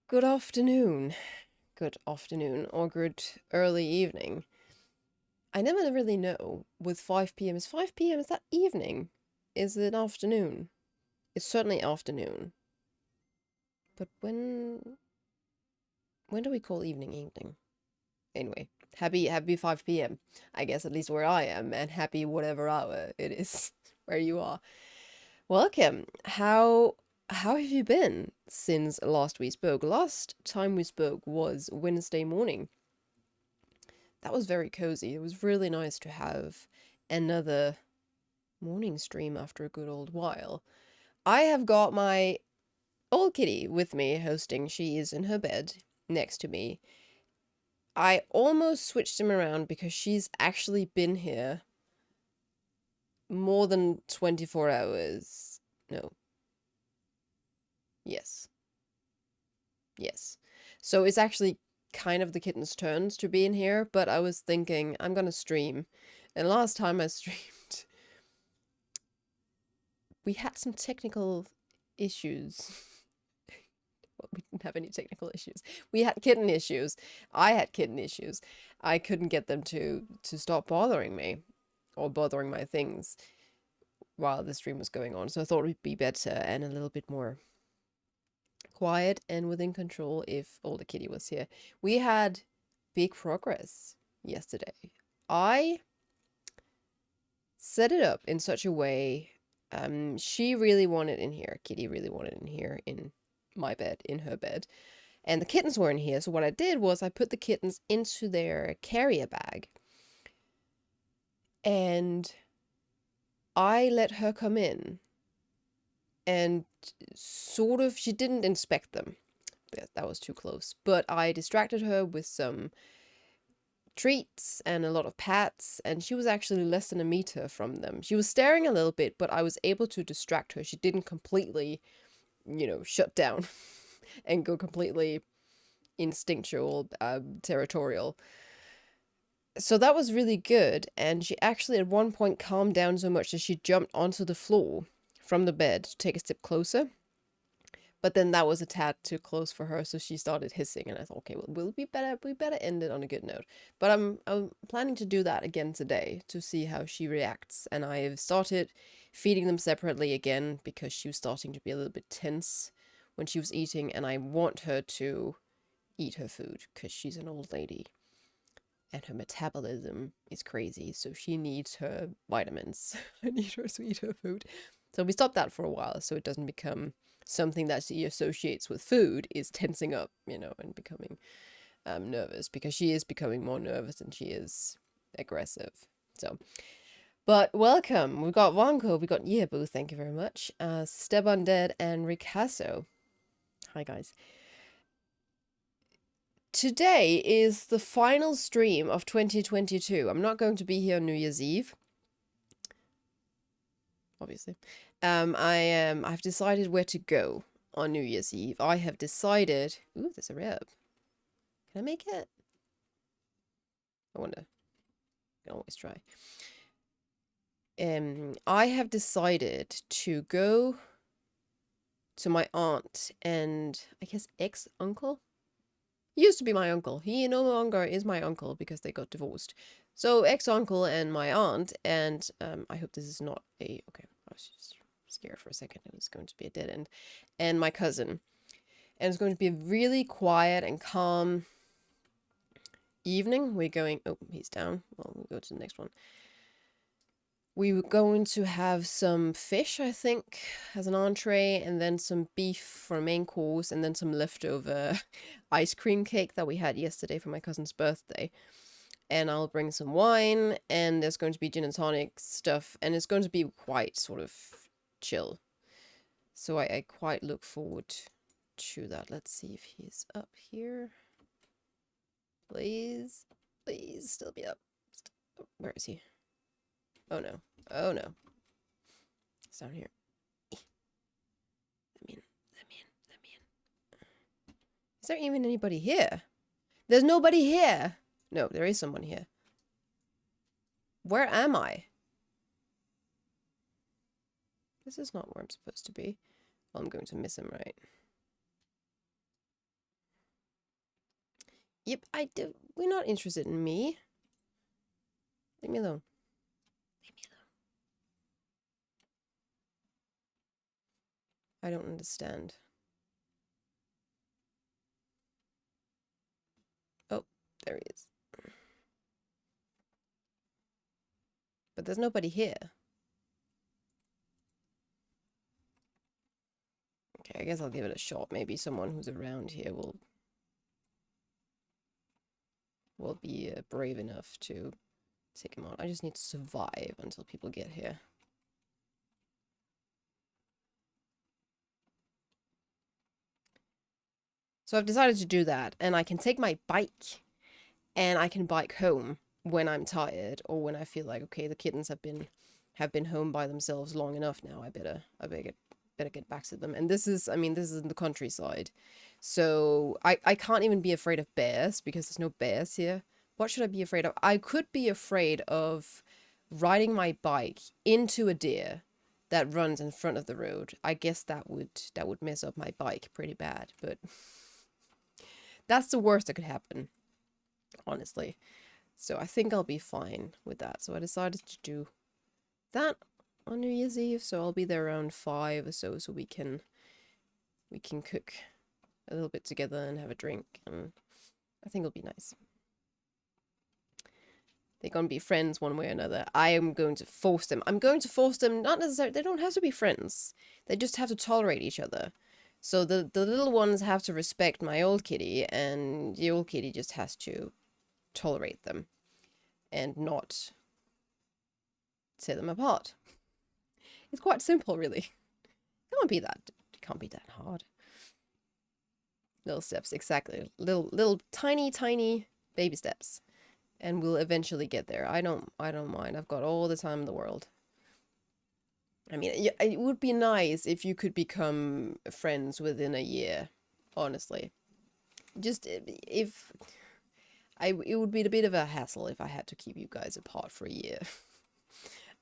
Good afternoon. Good afternoon, or good early evening. I never really know with 5 p.m. Is 5 p.m. is that evening? Is it afternoon? It's certainly afternoon. But when do we call evening? Anyway, happy 5 p.m. I guess at least where I am, and happy whatever hour it is where you are. Welcome. How have you been since last we spoke? Last time we spoke was Wednesday morning. That was very cozy. It was really nice to have another morning stream after a good old while. I have got my old kitty with me hosting. She is in her bed next to me. I almost switched him around because she's actually been here more than 24 hours. No. Yes. Yes. So it's actually kind of the kitten's turns to be in here, but I was thinking I'm gonna stream. And last time I streamed, we had some technical issues. Well, we didn't have any technical issues. We had kitten issues. I had kitten issues. I couldn't get them to stop bothering me or bothering my things while the stream was going on. So I thought it would be better and a little bit more quiet and within control if Older Kitty was here. We had big progress yesterday. I set it up in such a way. She really wanted in here. Kitty really wanted in here in my bed, in her bed. And the kittens were in here. So what I did was I put the kittens into their carrier bag. And I let her come in. And sort of, she didn't inspect them. That was too close. But I distracted her with some treats and a lot of pats, and she was actually less than a meter from them. She was staring a little bit, but I was able to distract her. She didn't completely, shut down and go completely instinctual, territorial. So that was really good, and she actually at one point calmed down so much that she jumped onto the floor from the bed to take a step closer. But then that was a tad too close for her, so she started hissing, and I thought, okay, well, we better end it on a good note. But I'm planning to do that again today to see how she reacts, and I've started feeding them separately again because she was starting to be a little bit tense when she was eating, and I want her to eat her food because she's an old lady and her metabolism is crazy, so she needs her vitamins. I need her to eat her food. So we stopped that for a while so it doesn't become something that she associates with food is tensing up, and becoming nervous, because she is becoming more nervous and she is aggressive. So, but welcome. We got Vanko, we got Yebu, thank you very much. Steb Undead and Ricasso. Hi guys. Today is the final stream of 2022. I'm not going to be here on New Year's Eve, obviously. I've decided where to go on New Year's Eve. I have decided. Ooh, there's a rib. Can I make it? I wonder. I can always try. I have decided to go to my aunt and I guess ex-uncle. He used to be my uncle. He no longer is my uncle because they got divorced. So ex-uncle and my aunt, and I hope this is not a... Okay, I was just scared for a second. It was going to be a dead end. And my cousin. And it's going to be a really quiet and calm evening. We're going... Oh, he's down. Well, we'll go to the next one. We were going to have some fish, I think, as an entree, and then some beef for a main course, and then some leftover ice cream cake that we had yesterday for my cousin's birthday. And I'll bring some wine, and there's going to be gin and tonic stuff, and it's going to be quite sort of chill. So I quite look forward to that. Let's see if he's up here. Please, please still be up. Where is he? Oh no. Oh no. It's down here. Let me in. Is there even anybody here? There's nobody here. No, there is someone here. Where am I? This is not where I'm supposed to be. Well, I'm going to miss him, right? Yep, I do. We're not interested in me. Leave me alone. Leave me alone. I don't understand. Oh, there he is. But there's nobody here. Okay, I guess I'll give it a shot. Maybe someone who's around here will be brave enough to take him on. I just need to survive until people get here. So I've decided to do that, and I can take my bike, and I can bike home when I'm tired, or when I feel like, okay, the kittens have been home by themselves long enough now. I better get back to them. And this is, I mean, this is in the countryside, so I can't even be afraid of bears because there's no bears here. What should I be afraid of? I could be afraid of riding my bike into a deer that runs in front of the road. I guess that would mess up my bike pretty bad, but that's the worst that could happen, honestly. So I think I'll be fine with that. So I decided to do that on New Year's Eve. So I'll be there around 5 or so we can cook a little bit together and have a drink, and I think it'll be nice. They're going to be friends one way or another. I am going to force them. I'm going to force them, not necessarily, they don't have to be friends. They just have to tolerate each other. So the little ones have to respect my old kitty, and the old kitty just has to tolerate them and not tear them apart. It's quite simple, really. It can't be that hard. Little steps, exactly. Little tiny baby steps. And we'll eventually get there. I don't mind. I've got all the time in the world. I mean, it would be nice if you could become friends within a year, honestly. Just if it would be a bit of a hassle if I had to keep you guys apart for a year.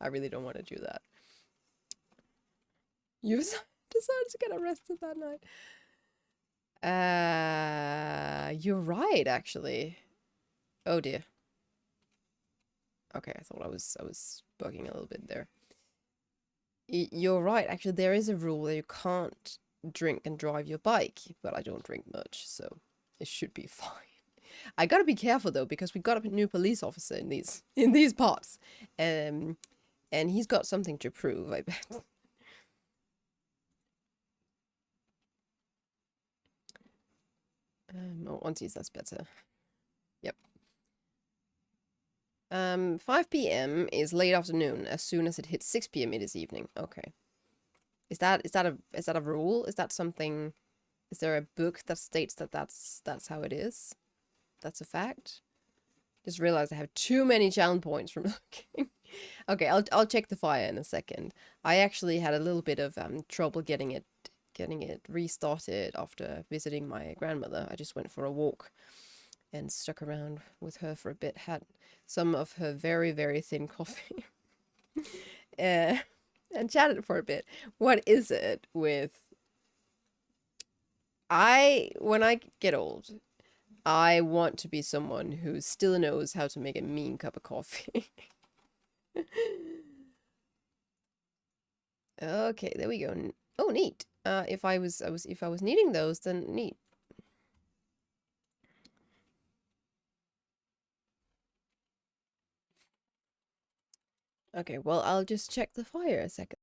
I really don't want to do that. You decided to get arrested that night. You're right, actually. Oh dear. Okay, I thought I was bugging a little bit there. You're right. Actually, there is a rule that you can't drink and drive your bike, but I don't drink much, so it should be fine. I gotta be careful though, because we got a new police officer in these parts, and he's got something to prove, I bet. Oh, onesies, that's better. Yep. 5 p.m. is late afternoon. As soon as it hits 6 p.m., it is evening. Okay. Is that a rule? Is that something? Is there a book that states that that's how it is? That's a fact. Just realized I have too many challenge points from looking. Okay, I'll check the fire in a second. I actually had a little bit of trouble getting it restarted after visiting my grandmother. I just went for a walk and stuck around with her for a bit. Had some of her very, very thin coffee. And chatted for a bit. What is it with... when I get old, I want to be someone who still knows how to make a mean cup of coffee. Okay, there we go. Oh, neat. If I was needing those, then neat. Okay, well, I'll just check the fire a second.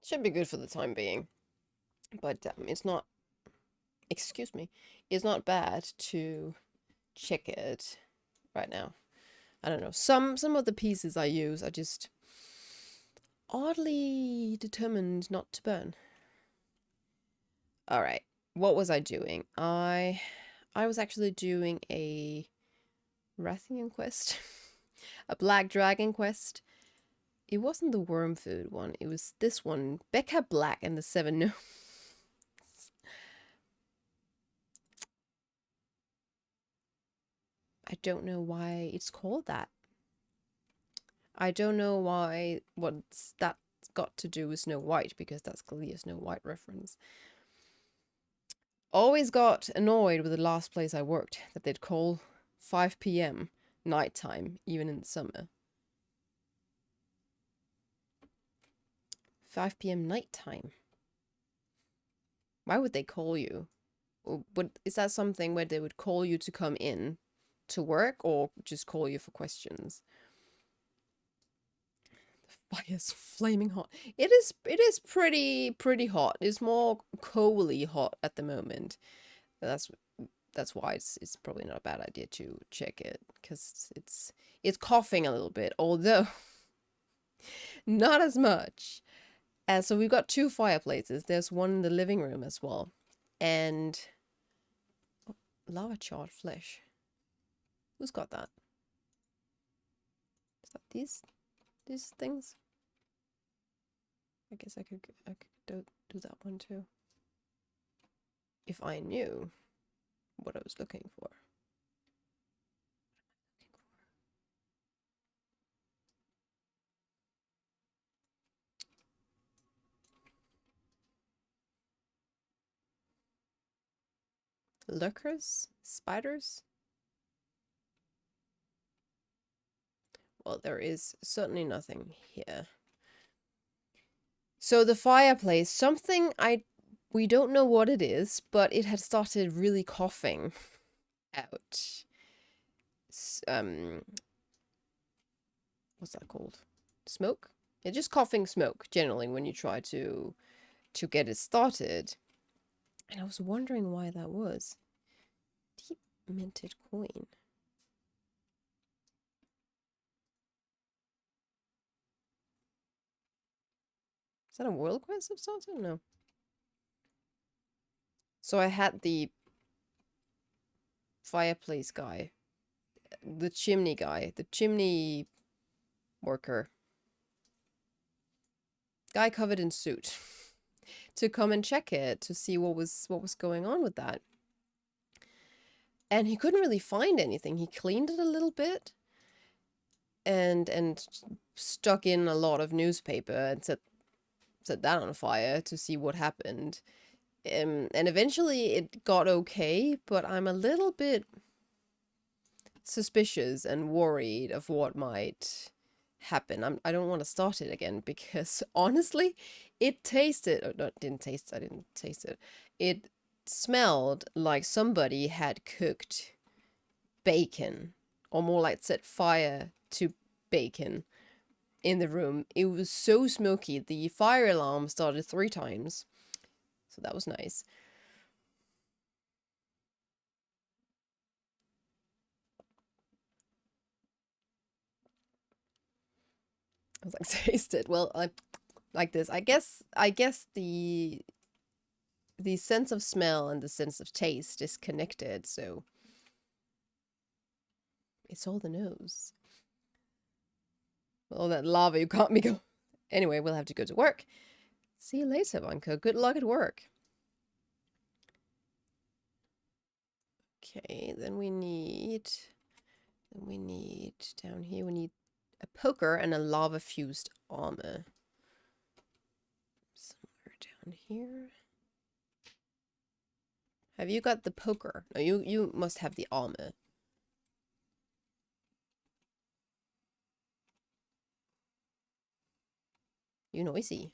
Should be good for the time being. But it's not, excuse me, it's not bad to check it right now. I don't know. Some of the pieces I use are just oddly determined not to burn. All right. What was I doing? I was actually doing a Rathian quest, a Black Dragon quest, It wasn't the worm food one. It was this one. Becca Black and the Seven Gnomes. I don't know why it's called that. I don't know why, what's that got to do with Snow White, because that's clearly a Snow White reference. Always got annoyed with the last place I worked that they'd call 5 p.m. nighttime, even in the summer. 5 p.m. nighttime. Why would they call you? Or is that something where they would call you to come in to work, or just call you for questions? The fire's flaming hot. It is pretty hot. It's more coaly hot at the moment. That's why it's probably not a bad idea to check it, because it's coughing a little bit, although not as much. So we've got 2 fireplaces. There's one in the living room as well, and lava charred flesh. Who's got that? Is that these things? I guess I could do that one too, if I knew what I was looking for. Lurkers? Spiders? Well, there is certainly nothing here. So the fireplace, we don't know what it is, but it had started really coughing out. What's that called? Smoke? Yeah, just coughing smoke, generally, when you try to get it started. And I was wondering why that was. Deep minted coin. Is that a world quest of sorts? I don't know. So I had the fireplace guy, the chimney guy, the chimney worker, guy covered in soot, to come and check it to see what was going on with that. And he couldn't really find anything. He cleaned it a little bit and stuck in a lot of newspaper and set that on fire to see what happened. And eventually it got okay, but I'm a little bit suspicious and worried of what might happen. I don't want to start it again, because honestly, it tasted, or no, didn't taste, I didn't taste it. It smelled like somebody had cooked bacon, or more like set fire to bacon in the room. It was so smoky. The fire alarm started 3 times. So that was nice. I was like, taste it. Well, I like this. I guess the sense of smell and the sense of taste is connected, so it's all the nose. All that lava, you can't be go. Anyway, we'll have to go to work. See you later, Bunker. Good luck at work. Okay, then we need down here, we need a poker and a lava fused armor. Somewhere down here. Have you got the poker? No, you must have the armor. You noisy.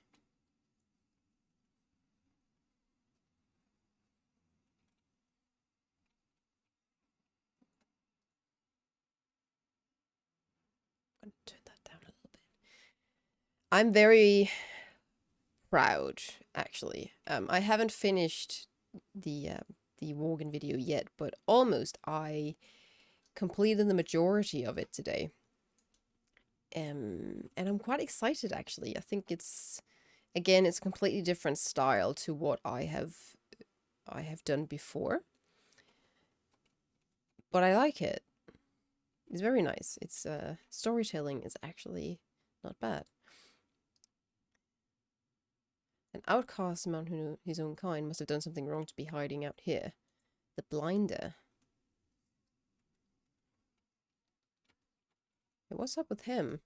I'm gonna turn that down a little bit. I'm very proud, actually. I haven't finished the Worgen video yet, but almost. I completed the majority of it today. And I'm quite excited, actually. I think it's a completely different style to what I have done before. But I like it. It's very nice. It's storytelling is actually not bad. outcast among his own kind must have done something wrong to be hiding out here. The blinder. Hey, what's up with him?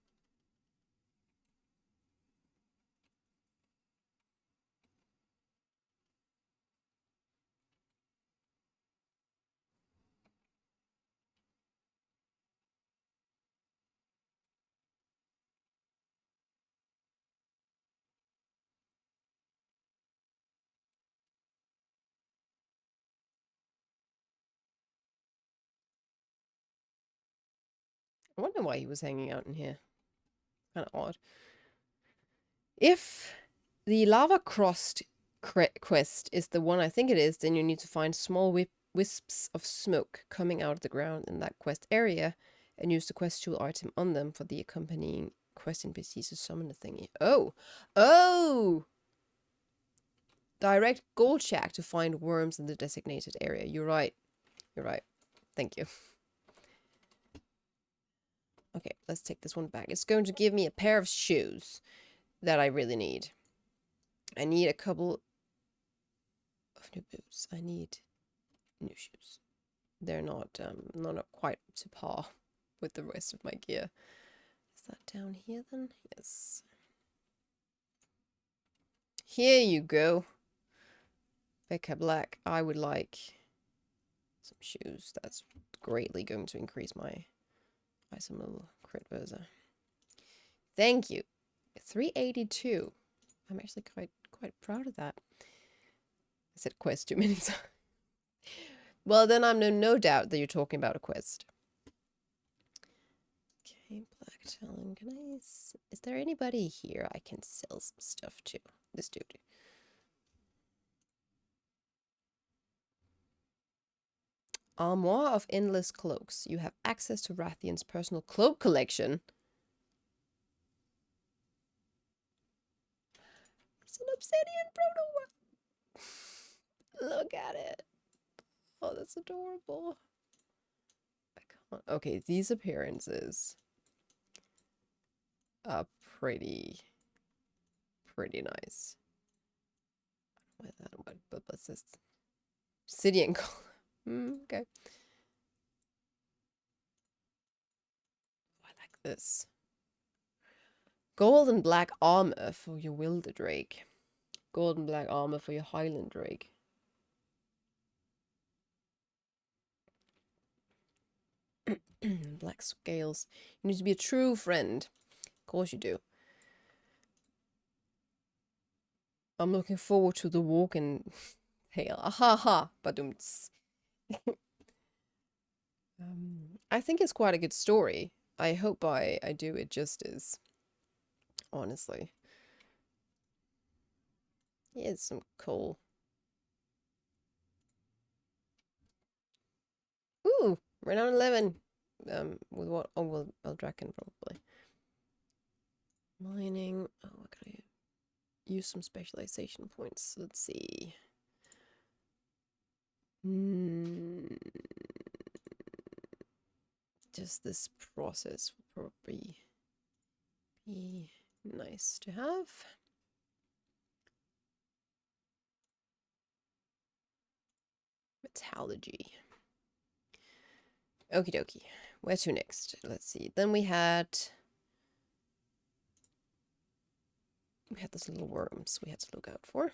I wonder why he was hanging out in here. Kind of odd. If the lava crossed quest is the one I think it is, then you need to find small wisps of smoke coming out of the ground in that quest area and use the quest tool item on them for the accompanying quest NPCs to summon the thingy. Oh! Oh! Direct gold shack to find worms in the designated area. You're right. You're right. Thank you. Okay, let's take this one back. It's going to give me a pair of shoes that I really need. I need a couple of new boots. I need new shoes. They're not quite up to par with the rest of my gear. Is that down here then? Yes. Here you go. Becca Black. I would like some shoes. That's greatly going to increase my little crit versa. Thank you. 382. I'm actually quite proud of that. I said quest too many times. Well, then I'm no doubt that you're talking about a quest. Okay, Black Talon. Can I... Is there anybody here I can sell some stuff to? This dude. Armoire of Endless Cloaks. You have access to Rathian's personal cloak collection. It's an obsidian proto. Look at it. Oh, that's adorable. I can't. Okay, these appearances are pretty nice. What that? But what's this? Obsidian color. Okay. I like this. Gold and black armor for your Wilder Drake. Gold and black armor for your Highland Drake. Black scales. You need to be a true friend. Of course you do. I'm looking forward to the walk and hail. Ahaha. Badumts. I think it's quite a good story. I hope I do it justice. Honestly. Here's some coal. Ooh, renown 11. With what? Oh, well, Eldraken probably. Mining. Oh, what can I use some specialization points? Let's see. Just this process would probably be nice to have. Metallurgy. Okie dokie. Where to next? Let's see. Then we had those little worms we had to look out for.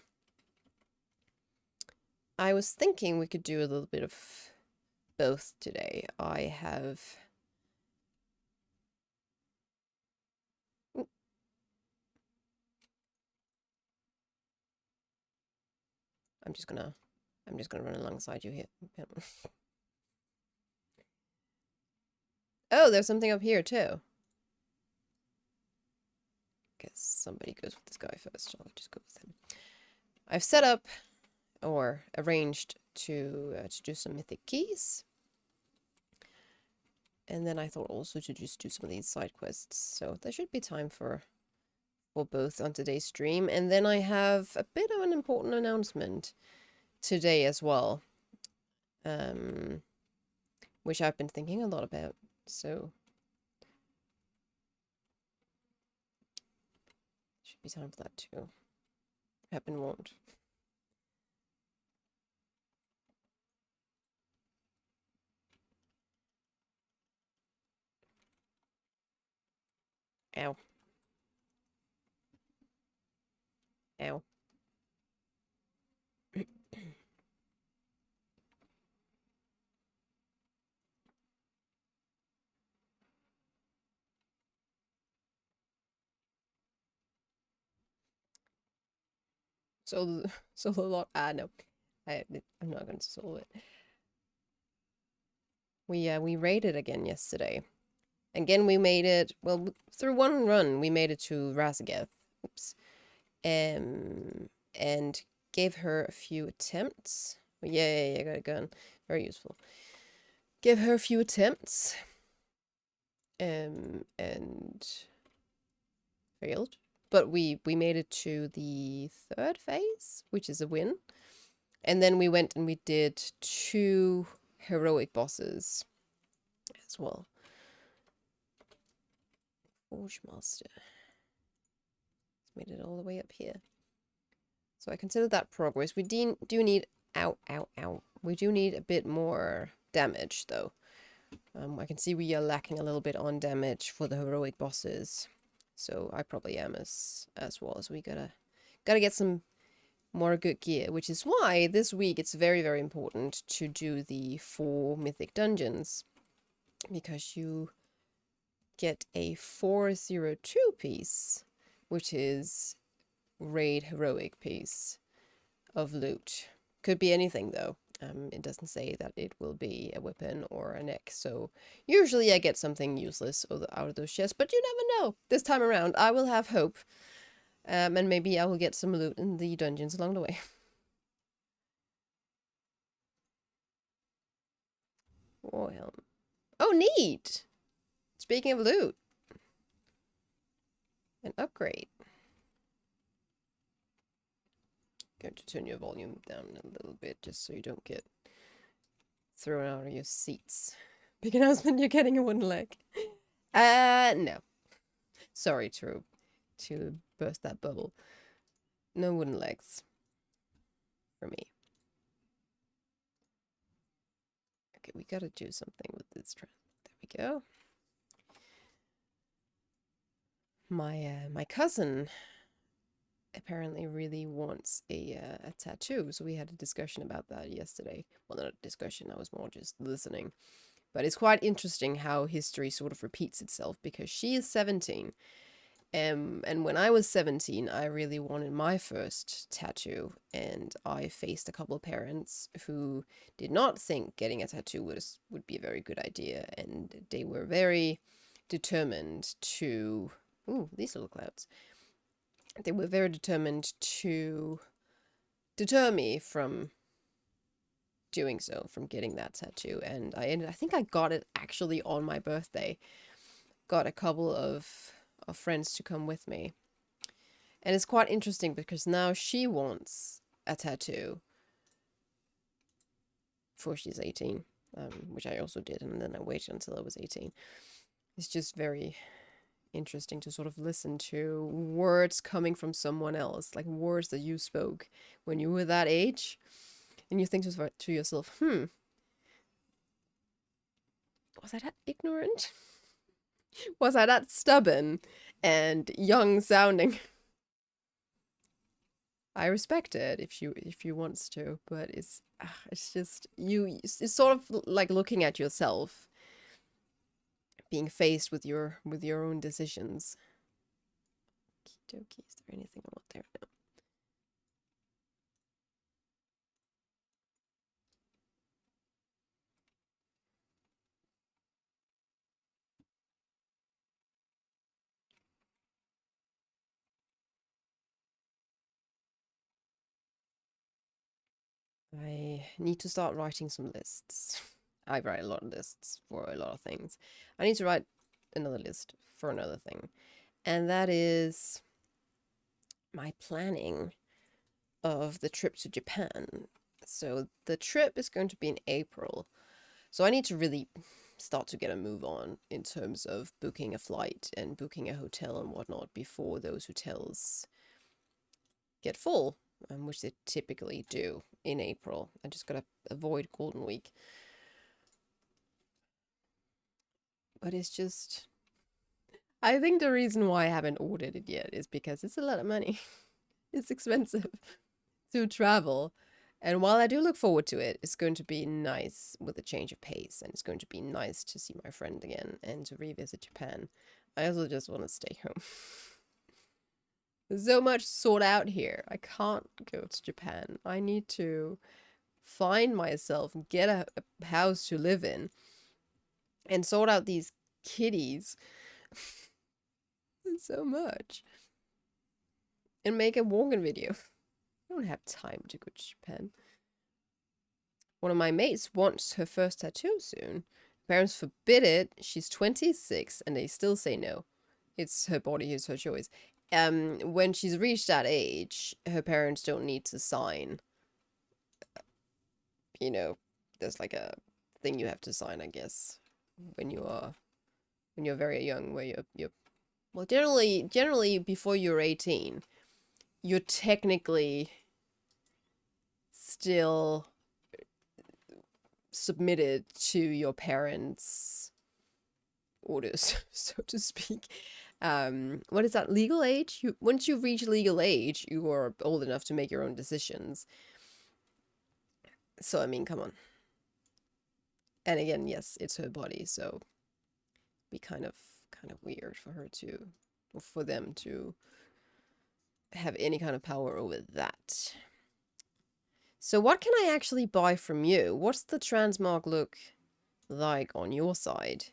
I was thinking we could do a little bit of both today. I have... Ooh. I'm just gonna run alongside you here. Oh, there's something up here too. Guess somebody goes with this guy first. I'll just go with him. I've set up or arranged to do some mythic keys. And then I thought also to just do some of these side quests. So there should be time for both on today's stream. And then I have a bit of an important announcement today as well. Which I've been thinking a lot about. So should be time for that too. have been warned. Ow. Ow. So, so a lot. No, I'm not going to solve it. We raided again yesterday. Again, we made it. Well, through one run, we made it to Razageth. Oops. And gave her a few attempts. Yeah, got a gun. Very useful. Gave her a few attempts. And failed. But we made it to the 3rd phase, which is a win. And then we went and we did 2 heroic bosses as well. Forge Master. Made it all the way up here. So I consider that progress. We do need... Ow, ow, ow. We do need a bit more damage, though. I can see we are lacking a little bit on damage for the heroic bosses. So I probably am as well. So we gotta get some more good gear, which is why this week it's very, very important to do the 4 mythic dungeons. Because you get a 402 piece, which is raid heroic piece of loot. Could be anything though. It doesn't say that it will be a weapon or an X, so usually I get something useless out of those chests, but you never know. This time around, I will have hope, and maybe I will get some loot in the dungeons along the way. Well, oh, neat! Speaking of loot, an upgrade. Going to turn your volume down a little bit just so you don't get thrown out of your seats. Big announcement, you're getting a wooden leg. No. Sorry to burst that bubble. No wooden legs for me. Okay, we gotta do something with this trend. There we go. My cousin apparently really wants a tattoo, so we had a discussion about that yesterday. Well, not a discussion, I was more just listening. But it's quite interesting how history sort of repeats itself, because she is 17. And when I was 17, I really wanted my first tattoo, and I faced a couple of parents who did not think getting a tattoo would be a very good idea, and they were very determined to... Ooh, these little clouds. They were very determined to deter me from doing so, from getting that tattoo, and I think I got it actually on my birthday. Got a couple of friends to come with me. And it's quite interesting because now she wants a tattoo before she's 18, which I also did, and then I waited until I was 18. It's just very interesting to sort of listen to words coming from someone else, like words that you spoke when you were that age, and you think to yourself, was I that ignorant? Was I that stubborn and young sounding? I respect it if you wants to, but it's just it's sort of like looking at yourself, being faced with your own decisions. Okie dokie, is there anything I want there? No. I need to start writing some lists. I write a lot of lists for a lot of things. I need to write another list for another thing. And that is my planning of the trip to Japan. So the trip is going to be in April. So I need to really start to get a move on in terms of booking a flight and booking a hotel and whatnot before those hotels get full, which they typically do in April. I just gotta avoid Golden Week. But it's just... I think the reason why I haven't ordered it yet is because it's a lot of money. It's expensive to travel. And while I do look forward to it, it's going to be nice with a change of pace. And it's going to be nice to see my friend again and to revisit Japan. I also just want to stay home. There's so much to sort out here. I can't go to Japan. I need to find myself, get a house to live in, and sort out these kitties. So much. And make a walking video. I don't have time to go to Japan. One of my mates wants her first tattoo soon. Parents forbid it. She's 26 and they still say no. It's her body, it's her choice. When she's reached that age, her parents don't need to sign. You know, there's like a thing you have to sign, I guess, when you're very young, where you're well, generally before you're 18, you're technically still submitted to your parents' orders, so to speak. What is that, legal age? Once you reach legal age, you are old enough to make your own decisions. So, I mean, come on. And again, yes, it's her body, so it'd be kind of weird for her to, or for them to have any kind of power over that. So what can I actually buy from you? What's the transmog look like on your side?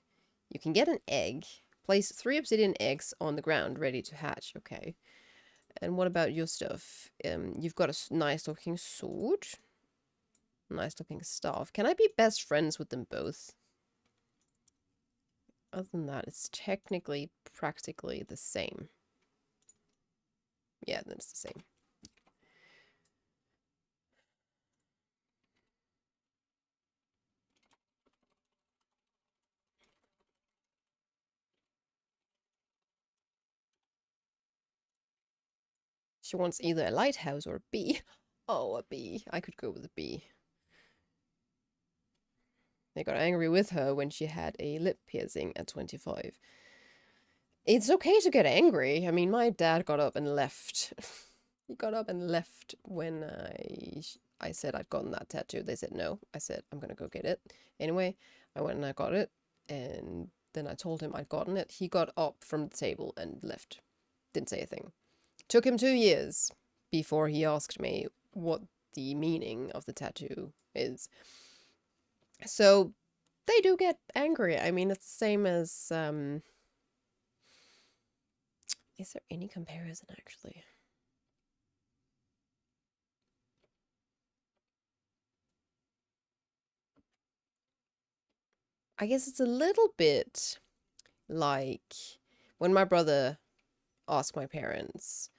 You can get an egg. Place 3 obsidian eggs on the ground ready to hatch. Okay. And what about your stuff? You've got a nice looking sword. Nice looking staff. Can I be best friends with them both? Other than that, it's technically, practically the same. Yeah, that's the same. She wants either a lighthouse or a bee. Oh, a bee. I could go with a bee. They got angry with her when she had a lip piercing at 25. It's okay to get angry. I mean, my dad got up and left. He got up and left when I said I'd gotten that tattoo. They said no. I said, I'm gonna go get it. Anyway, I went and I got it. And then I told him I'd gotten it. He got up from the table and left. Didn't say a thing. Took him 2 years before he asked me what the meaning of the tattoo is. So they do get angry. I mean, it's the same as, is there any comparison, actually? I guess it's a little bit like when my brother asked my parents,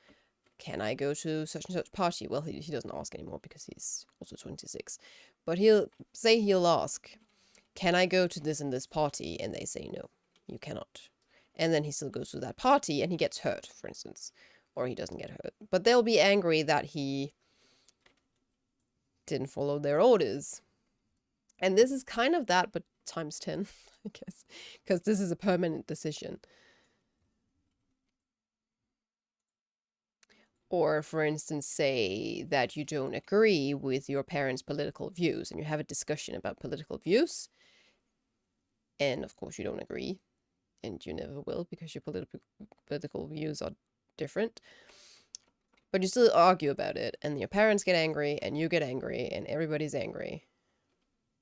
can I go to such and such party? Well, he doesn't ask anymore because he's also 26. But he'll ask, can I go to this and this party? And they say, no, you cannot. And then he still goes to that party and he gets hurt, for instance. Or he doesn't get hurt. But they'll be angry that he didn't follow their orders. And this is kind of that, but times 10, I guess. Because this is a permanent decision. Or, for instance, say that you don't agree with your parents' political views and you have a discussion about political views. And, of course, you don't agree. And you never will because your political views are different. But you still argue about it. And your parents get angry and you get angry and everybody's angry.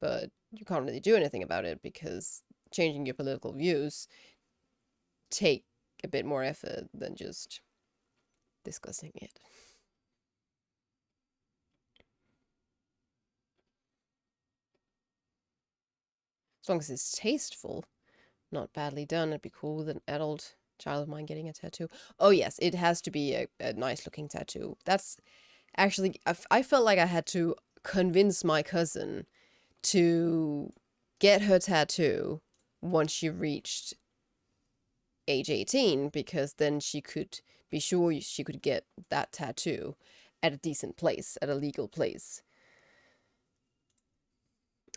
But you can't really do anything about it because changing your political views take a bit more effort than just discussing it. As long as it's tasteful, not badly done, it'd be cool with an adult child of mine getting a tattoo. Oh yes, it has to be a nice looking tattoo. That's actually, I felt like I had to convince my cousin to get her tattoo once she reached age 18, because then she could be sure she could get that tattoo at a decent place, at a legal place.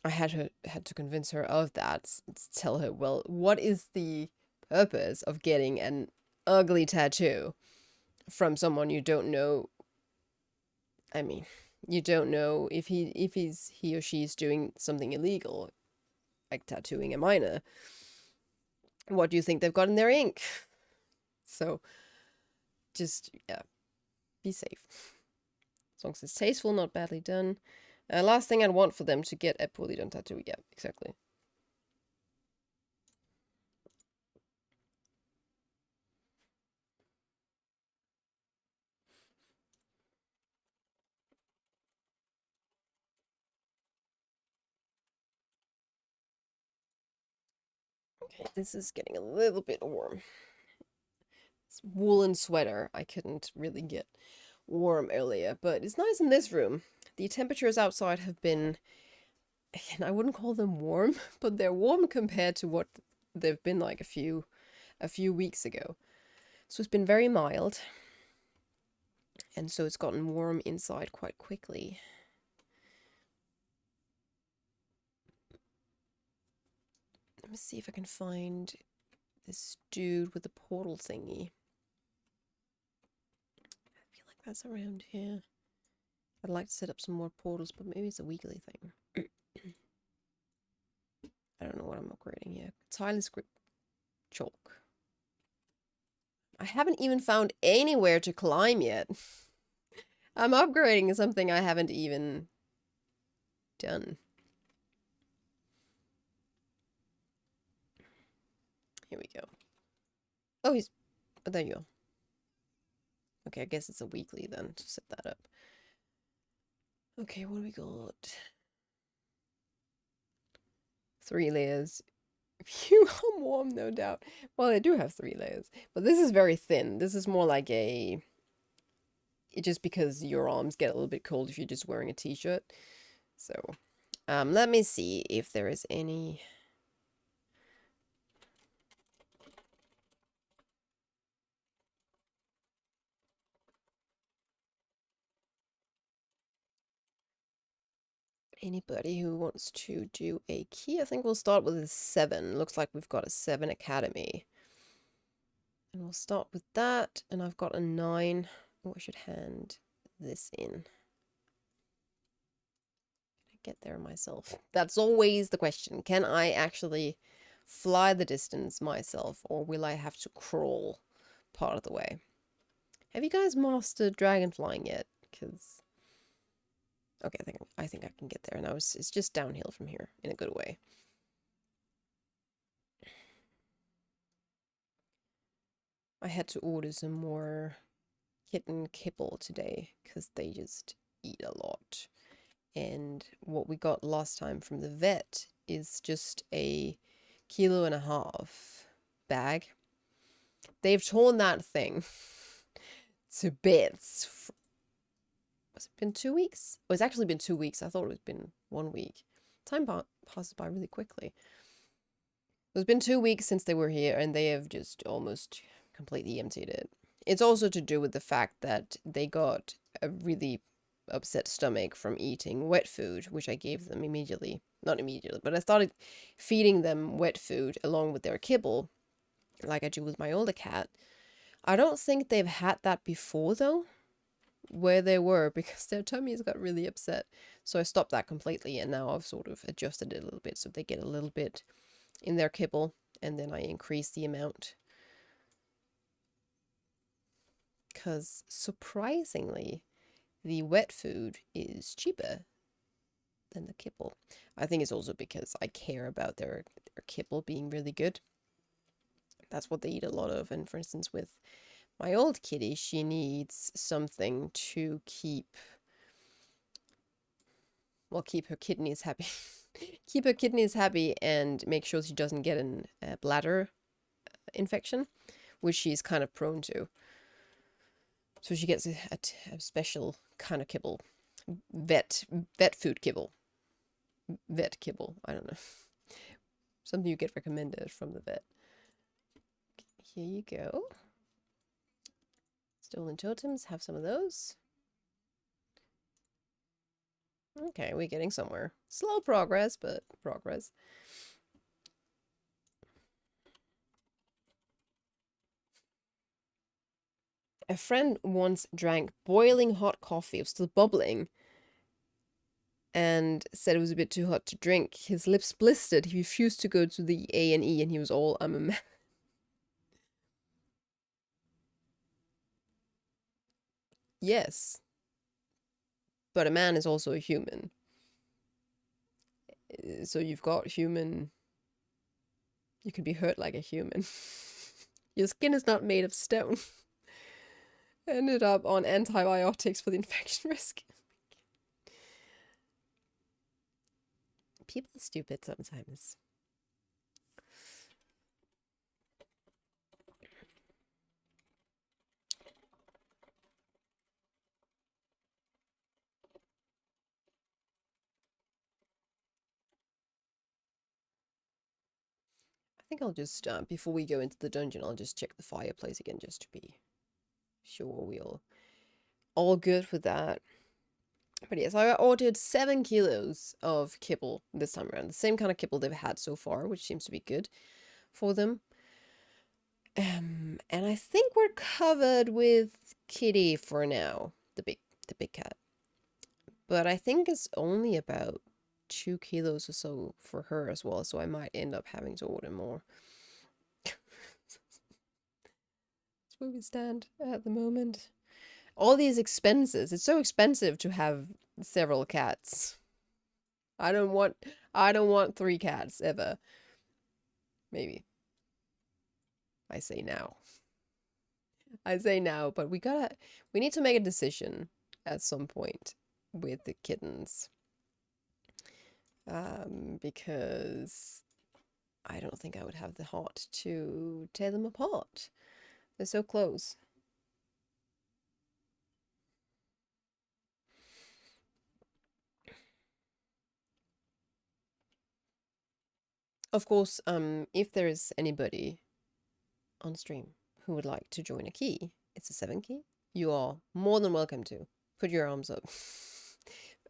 I had to convince her of that, tell her, well, what is the purpose of getting an ugly tattoo from someone you don't know? I mean, you don't know if he or she's doing something illegal, like tattooing a minor. What do you think they've got in their ink? So, just, yeah, be safe. As long as it's tasteful, not badly done. Last thing I'd want for them to get a poorly done tattoo. Yeah, exactly. Okay, this is getting a little bit warm. It's woolen sweater. I couldn't really get warm earlier, but it's nice in this room. The temperatures outside have been, and I wouldn't call them warm, but they're warm compared to what they've been like a few weeks ago. So it's been very mild, and so it's gotten warm inside quite quickly. Let me see if I can find this dude with the portal thingy. I feel like that's around here. I'd like to set up some more portals, but maybe it's a weekly thing. I don't know what I'm upgrading here. Tireless grip. Chalk. I haven't even found anywhere to climb yet. I'm upgrading something I haven't even done. Here we go. Oh, there you go. Okay, I guess it's a weekly then to set that up. Okay, what do we got? 3 layers. You are warm, no doubt. Well, they do have 3 layers, but this is very thin. This is more like just because your arms get a little bit cold if you're just wearing a t-shirt. So, let me see if there is any. Anybody who wants to do a key. I think we'll start with a 7. Looks like we've got a 7 academy. And we'll start with that. And I've got a 9. Oh, I should hand this in. Can I get there myself? That's always the question. Can I actually fly the distance myself, or will I have to crawl part of the way? Have you guys mastered dragon flying yet? Because okay, I think I can get there. Now it's just downhill from here in a good way. I had to order some more kitten kibble today because they just eat a lot. And what we got last time from the vet is just a 1.5 kilo bag. They've torn that thing to bits. Has it been 2 weeks? Oh, it's actually been 2 weeks. I thought it was been 1 week. Time passes by really quickly. It's been 2 weeks since they were here, and they have just almost completely emptied it. It's also to do with the fact that they got a really upset stomach from eating wet food, which I gave them immediately. Not immediately, but I started feeding them wet food along with their kibble, like I do with my older cat. I don't think they've had that before, though, where they were, because their tummies got really upset. So I stopped that completely, and now I've sort of adjusted it a little bit so they get a little bit in their kibble, and then I increase the amount. Because surprisingly, the wet food is cheaper than the kibble. I think it's also because I care about their kibble being really good. That's what they eat a lot of. And for instance, with my old kitty, she needs something to keep her kidneys happy. Keep her kidneys happy and make sure she doesn't get a bladder infection, which she's kind of prone to. So she gets a special kind of kibble. Vet food kibble. Vet kibble. I don't know. Something you get recommended from the vet. Here you go. Stolen totems, have some of those. Okay, we're getting somewhere. Slow progress, but progress. A friend once drank boiling hot coffee, it was still bubbling, and said it was a bit too hot to drink. His lips blistered. He refused to go to the A&E, and he was all, I'm a man. Yes, but a man is also a human. So you've got human. You can be hurt like a human. Your skin is not made of stone. Ended up on antibiotics for the infection risk. People are stupid sometimes. I think I'll just, before we go into the dungeon, I'll just check the fireplace again just to be sure we're all good with that. But yes, I ordered 7 kilos of kibble this time around. The same kind of kibble they've had so far, which seems to be good for them. And I think we're covered with Kitty for now, the big cat. But I think it's only about 2 kilos or so for her as well, so I might end up having to order more. That's where we stand at the moment. All these expenses. It's so expensive to have several cats. I don't want 3 cats ever. Maybe. I say now. I say now, but we need to make a decision at some point with the kittens. Because I don't think I would have the heart to tear them apart. They're so close. Of course, if there is anybody on stream who would like to join a key, it's a 7 key. You are more than welcome to. Put your arms up.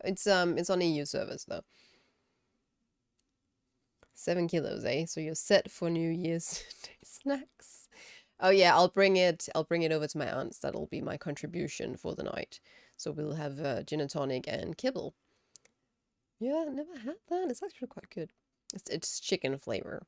It's on EU servers though. 7 kilos, eh? So you're set for New Year's Day snacks. Oh yeah, I'll bring it over to my aunt's. That'll be my contribution for the night. So we'll have gin and tonic and kibble. Yeah, never had that. It's actually quite good. It's chicken flavor.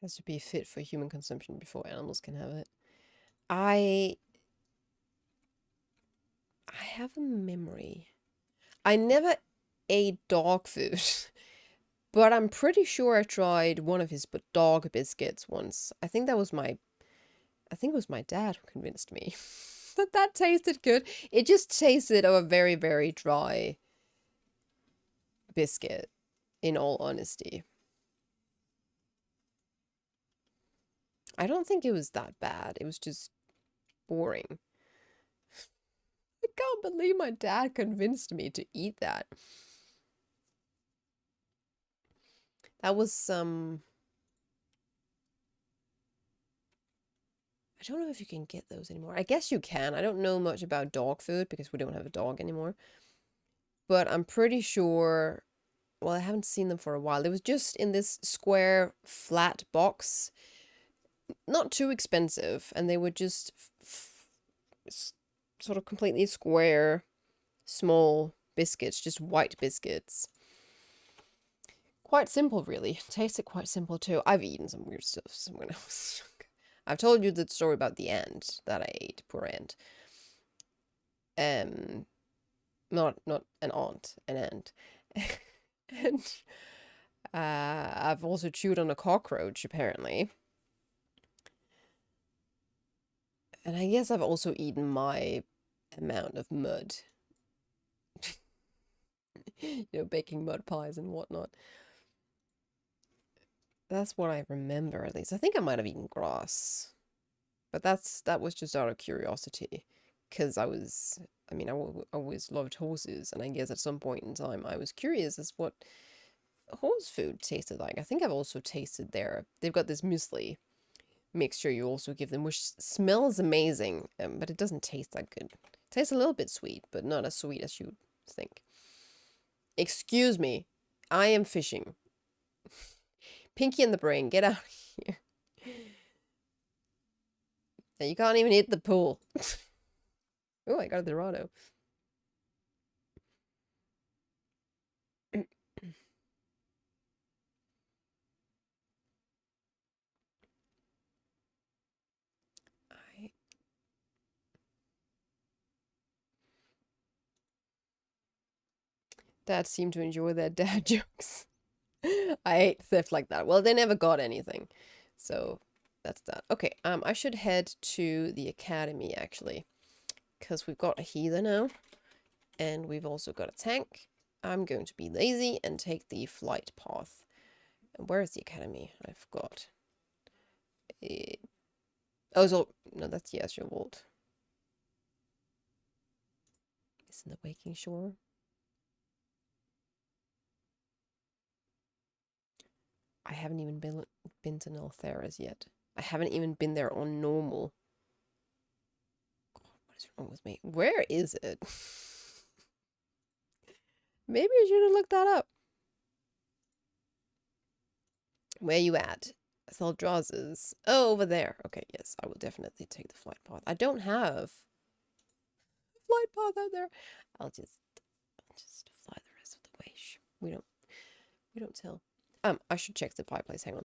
Has to be fit for human consumption before animals can have it. I have a memory. I never ate dog food, but I'm pretty sure I tried one of his dog biscuits once. I think it was my dad who convinced me that tasted good. It just tasted of a very, very dry biscuit, in all honesty. I don't think it was that bad. It was just boring. I can't believe my dad convinced me to eat that. That was some... I don't know if you can get those anymore. I guess you can. I don't know much about dog food because we don't have a dog anymore. But I'm pretty sure... Well, I haven't seen them for a while. It was just in this square, flat box. Not too expensive. And they were just sort of completely square, small biscuits. Just white biscuits. Quite simple, really. Tasted quite simple, too. I've eaten some weird stuff when I was younger. I've told you the story about the ant that I ate. Poor ant. Not an aunt, an ant. And I've also chewed on a cockroach, apparently. And I guess I've also eaten my amount of mud. You know, baking mud pies and whatnot. That's what I remember, at least. I think I might have eaten grass. But that was just out of curiosity. Because I mean, always loved horses. And I guess at some point in time, I was curious as what horse food tasted like. I think I've also tasted they've got this muesli mixture you also give them, which smells amazing, but it doesn't taste that good. It tastes a little bit sweet, but not as sweet as you think. Excuse me, I am fishing. Pinky in the brain, get out of here. You can't even hit the pool. Oh, I got a Dorado. Dads seem to enjoy their dad jokes. I hate theft like that. Well, they never got anything. So that's that. Okay, I should head to the academy, actually. Because we've got a healer now. And we've also got a tank. I'm going to be lazy and take the flight path. And where is the academy? I forgot. Oh, so... No, that's the Astral Vault. It's in the Waking Shore. I haven't even been to Nelthera's yet. I haven't even been there on normal. God, what is wrong with me? Where is it? Maybe I should have looked that up. Where you at? Thaldraza's. Oh, over there. Okay, yes, I will definitely take the flight path. I don't have a flight path out there. I'll just fly the rest of the way. We don't tell. I should check the fireplace. Hang on.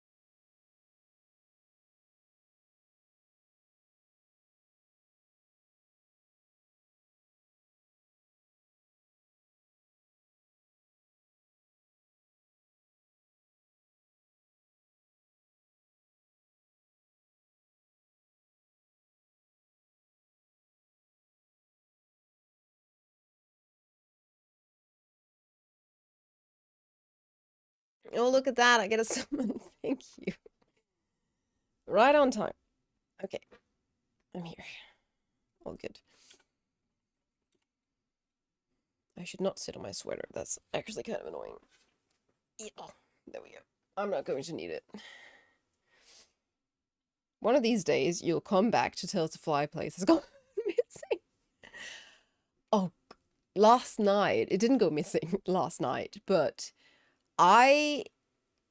Oh, look at that. I get a summon. Thank you. Right on time. Okay. I'm here. All good. I should not sit on my sweater. That's actually kind of annoying. Yeah. There we go. I'm not going to need it. One of these days, you'll come back to tell us the fireplace has gone missing. Oh, last night, it didn't go missing last night, but I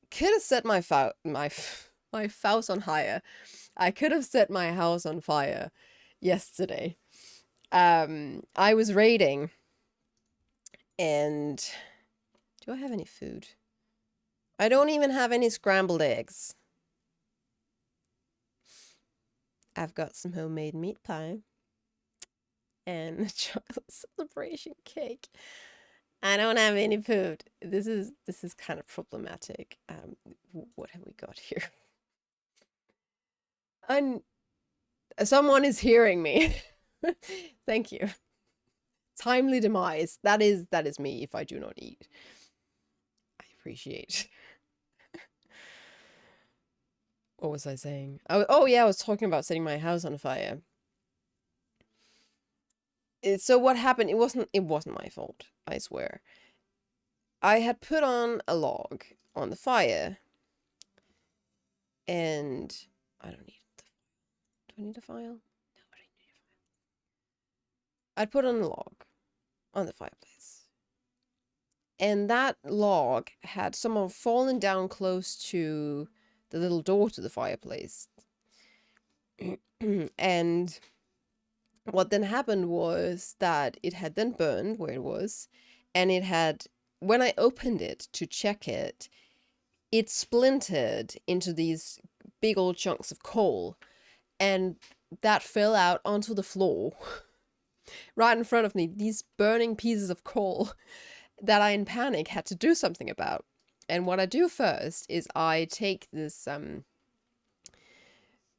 could have set my house on fire. I could have set my house on fire yesterday. I was raiding, and do I have any food? I don't even have any scrambled eggs. I've got some homemade meat pie and a chocolate celebration cake. I don't have any food. This is kind of problematic. What have we got here? Someone is hearing me. Thank you. Timely demise. That is me if I do not eat. I appreciate. What was I saying? Oh yeah, I was talking about setting my house on fire. So what happened? It wasn't my fault, I swear. I had put on a log on the fire, and I don't need the. Do I need a file? No, I don't need a file. I'd put on a log on the fireplace, and that log had somehow fallen down close to the little door to the fireplace, and what then happened was that it had then burned where it was, and it had, when I opened it to check it, it splintered into these big old chunks of coal, and that fell out onto the floor right in front of me. These burning pieces of coal that I, in panic, had to do something about. And what I do first is I take this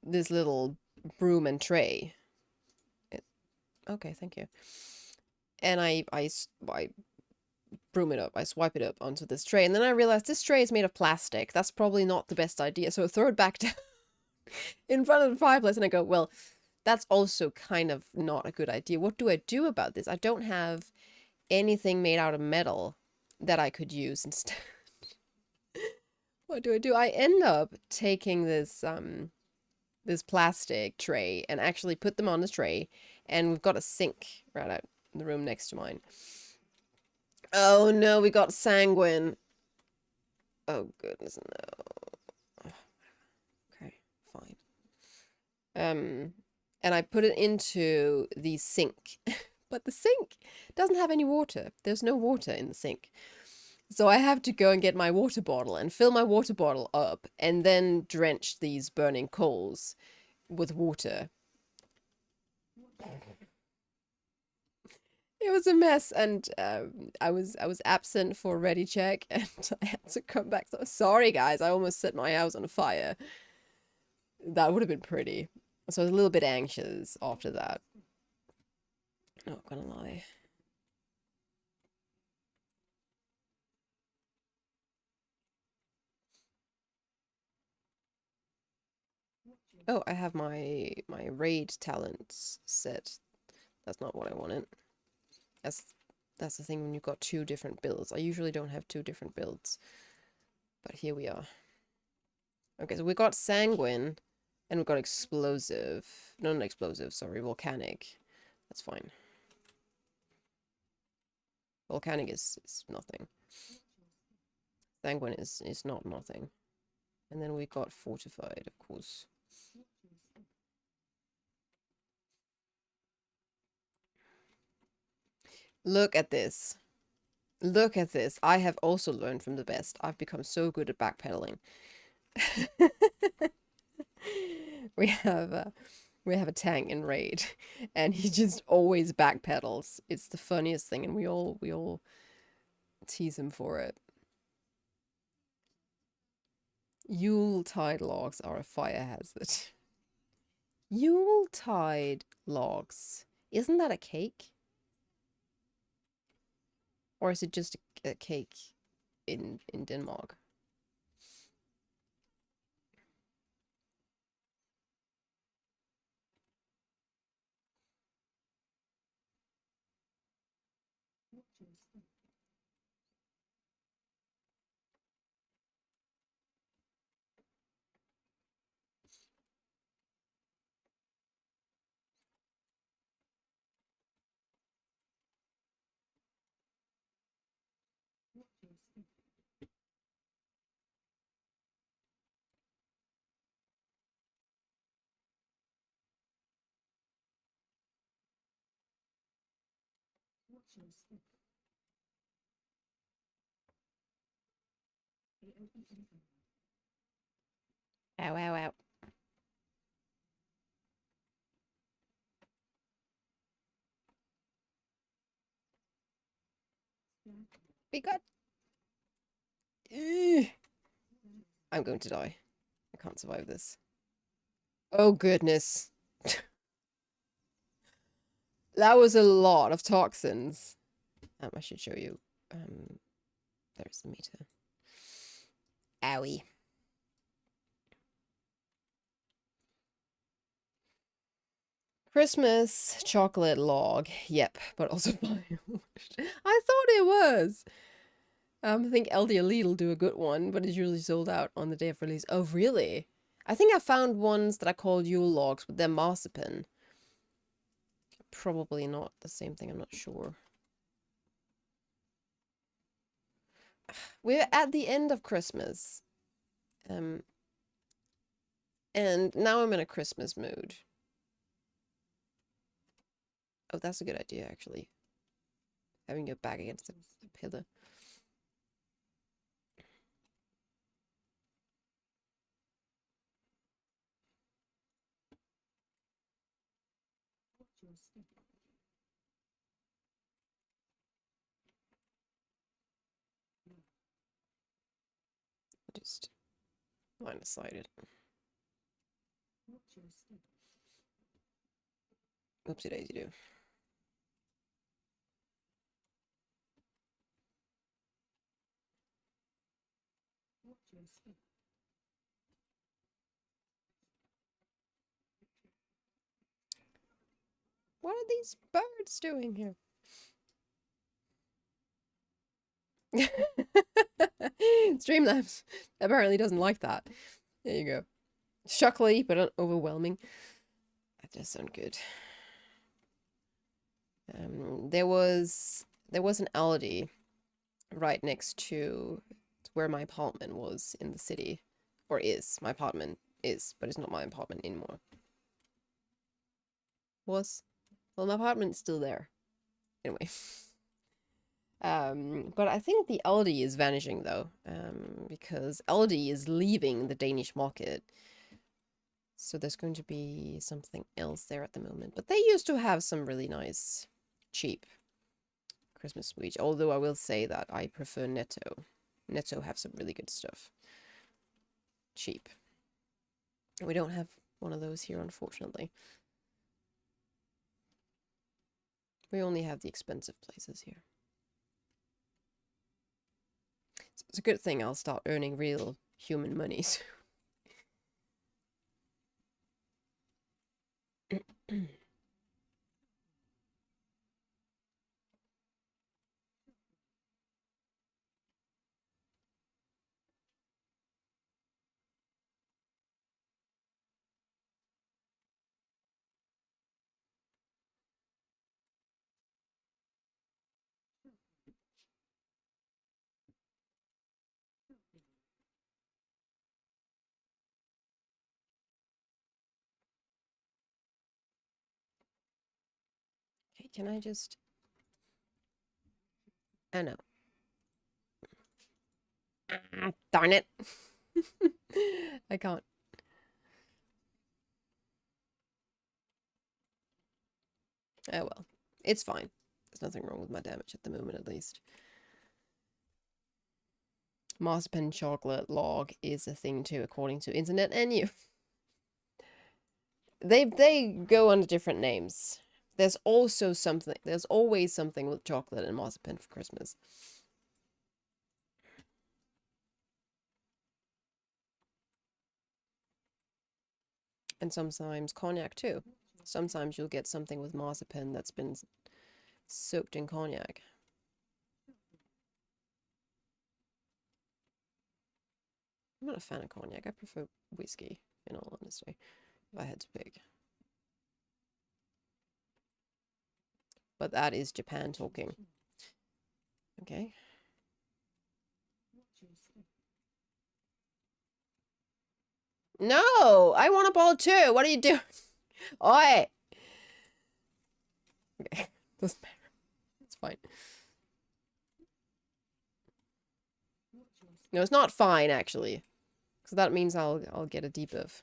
this little broom and tray. Okay, thank you. And I broom it up. I swipe it up onto this tray, and then I realize this tray is made of plastic. That's probably not the best idea. So I throw it back down in front of the fireplace, and I go, well, that's also kind of not a good idea. What do I do about this? I don't have anything made out of metal that I could use instead. What do I do? I end up taking this this plastic tray and actually put them on the tray, and we've got a sink right out in the room next to mine. Oh no, we got sanguine. Oh goodness, no. Okay, fine. And I put it into the sink, but the sink doesn't have any water. There's no water in the sink. So I have to go and get my water bottle and fill my water bottle up and then drench these burning coals with water. It was a mess, and I was absent for ready check, and I had to come back. So sorry, guys, I almost set my house on fire. That would have been pretty. So I was a little bit anxious after that. Not gonna lie. Oh, I have my raid talents set. That's not what I wanted. That's the thing when you've got two different builds. I usually don't have two different builds. But here we are. Okay, so we got sanguine and we got explosive. No, not explosive, sorry, volcanic. That's fine. Volcanic is nothing. Sanguine is not nothing. And then we got fortified, of course. Look at this. Look at this. I have also learned from the best. I've become so good at backpedaling. we have a tank in raid, and he just always backpedals. It's the funniest thing, and we all tease him for it. Yuletide logs are a fire hazard. Yuletide logs. Isn't that a cake? Or is it just a cake in Denmark? Ow, ow, ow. Be good. I'm going to die. I can't survive this. Oh, goodness. That was a lot of toxins. I should show you. There's the meter. Owie. Christmas chocolate log. Yep, but also firewash. I thought it was. I think LD Elite will do a good one, but it's usually sold out on the day of release. Oh, really? I think I found ones that I called Yule logs, but they're marzipan. Probably not the same thing, I'm not sure. We're at the end of Christmas. And now I'm in a Christmas mood. Oh, that's a good idea, actually. Having your back against a pillar. Just line aside it. Oopsie daisy do. What are these birds doing here? Streamlabs apparently doesn't like that. There you go. Shuckly, but overwhelming. That does sound good. There was an Aldi right next to where my apartment was in the city. Or is. My apartment is, but it's not my apartment anymore. Was. Well, my apartment's still there. Anyway. But I think the Aldi is vanishing though, because Aldi is leaving the Danish market. So there's going to be something else there at the moment. But they used to have some really nice, cheap Christmas sweets. Although I will say that I prefer Netto. Netto have some really good stuff. Cheap. We don't have one of those here, unfortunately. We only have the expensive places here. It's a good thing I'll start earning real human money soon. Okay, can I just... I know. Ah, darn it. I can't. Oh well. It's fine. There's nothing wrong with my damage at the moment, at least. Marzipan chocolate log is a thing too, according to internet and you. They go under different names. There's also something. There's always something with chocolate and marzipan for Christmas. And sometimes cognac too. Sometimes you'll get something with marzipan that's been soaked in cognac. I'm not a fan of cognac. I prefer whiskey, in all honesty, if I had to pick. But that is Japan talking. Okay. No! I want a ball too! What are you doing? Oi! Okay. Doesn't matter. It's fine. No, it's not fine, actually. So that means I'll get a debuff.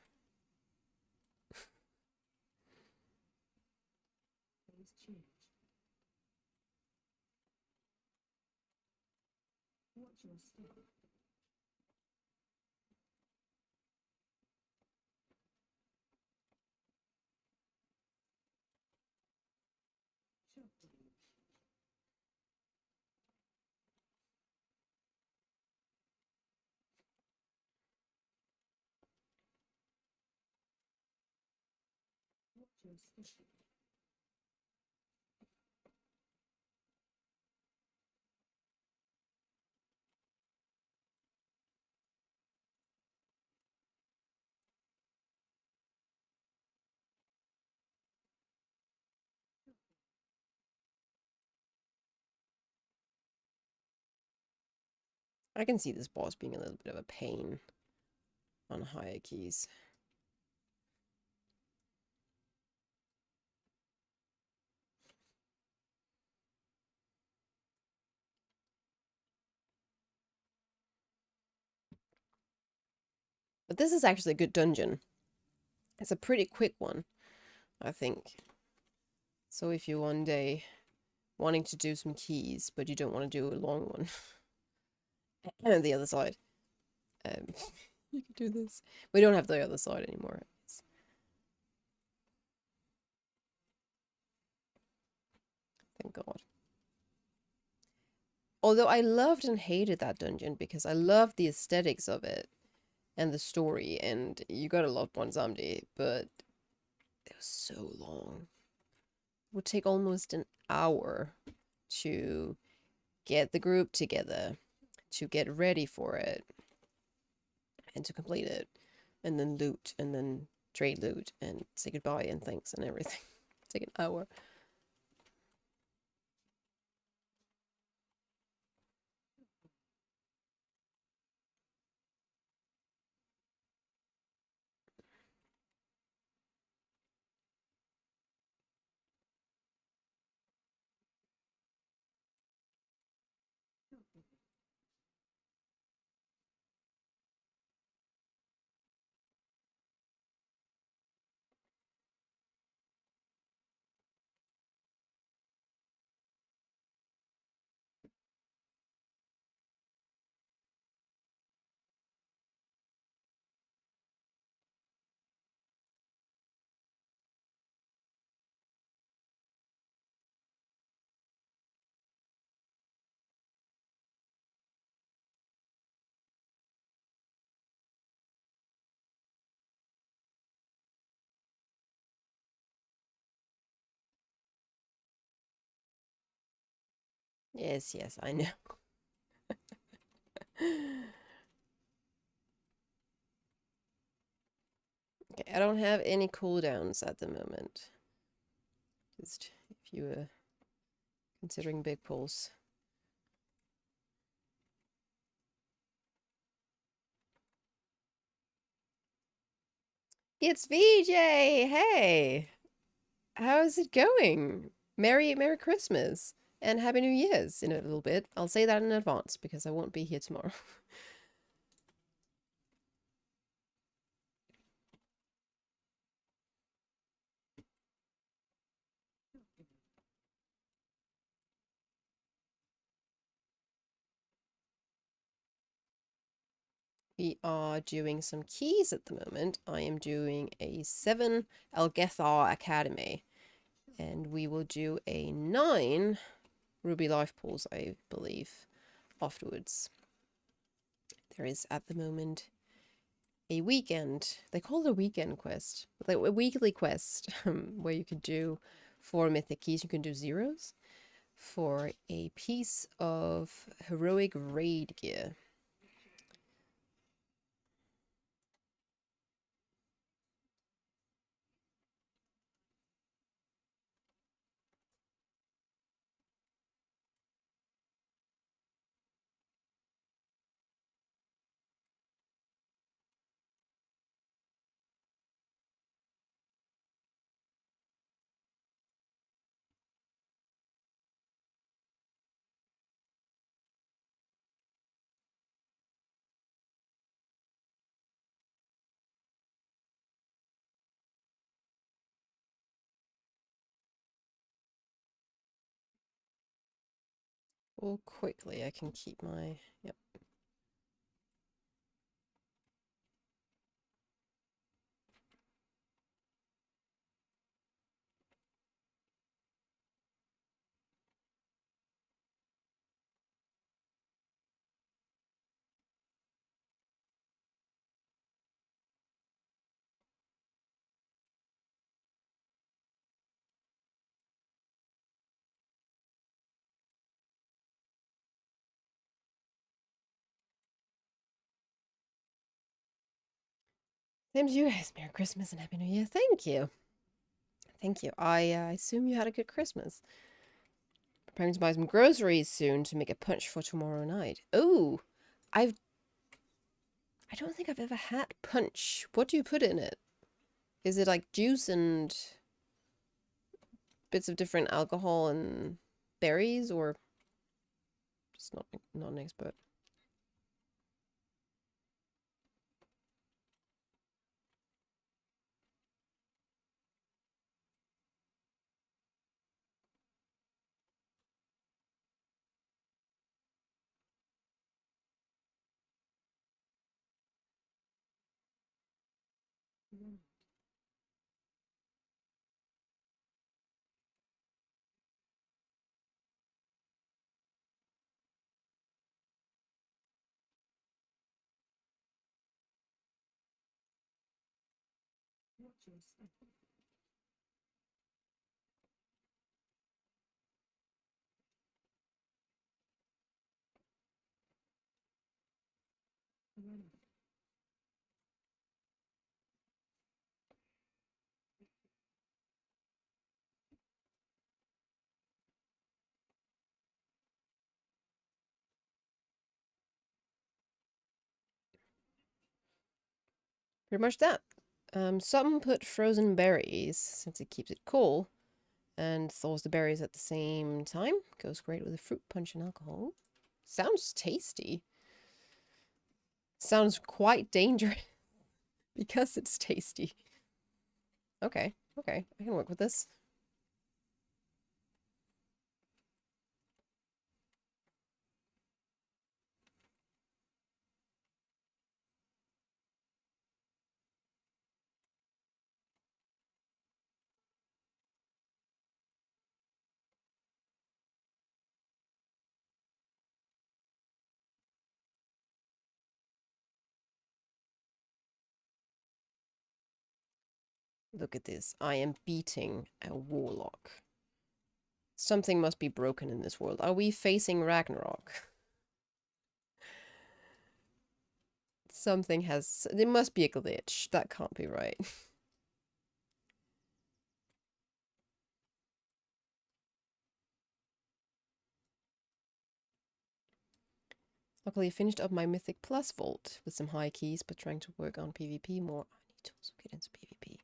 I can see this boss being a little bit of a pain on higher keys. But this is actually a good dungeon. It's a pretty quick one, I think. So if you're one day wanting to do some keys, but you don't want to do a long one, and the other side, You can do this. We don't have the other side anymore. Thank God. Although I loved and hated that dungeon because I loved the aesthetics of it and the story, and you gotta love Bonzamdi, but it was so long. It would take almost an hour to get the group together, to get ready for it, and to complete it, and then loot, and then trade loot, and say goodbye and thanks and everything. Take an hour. Yes, yes, I know. Okay, I don't have any cooldowns at the moment. Just if you were considering big pulls. It's VJ! Hey! How's it going? Merry Christmas and Happy New Year's in a little bit. I'll say that in advance because I won't be here tomorrow. We are doing some keys at the moment. I am doing a 7 Algethar Academy, and we will do a 9 Ruby Life Pools, I believe, afterwards. There is at the moment a weekend, they call it a weekend quest, but like a weekly quest where you could do 4 mythic keys, you can do zeros for a piece of heroic raid gear. Well, quickly, I can keep my... Yep. Same to you guys. Merry Christmas and Happy New Year. Thank you. Thank you. I assume you had a good Christmas. Preparing to buy some groceries soon to make a punch for tomorrow night. Oh, I don't think I've ever had punch. What do you put in it? Is it like juice and bits of different alcohol and berries, or just not an expert? Pretty much that. Some put frozen berries since it keeps it cool and thaws the berries at the same time. Goes great with a fruit punch and alcohol. Sounds tasty. Sounds quite dangerous because it's tasty. Okay, okay, I can work with this. Look at this. I am beating a warlock. Something must be broken in this world. Are we facing Ragnarok? Something has... There must be a glitch. That can't be right. Luckily, I finished up my Mythic Plus vault with some high keys, but trying to work on PvP more. I need to also get into PvP.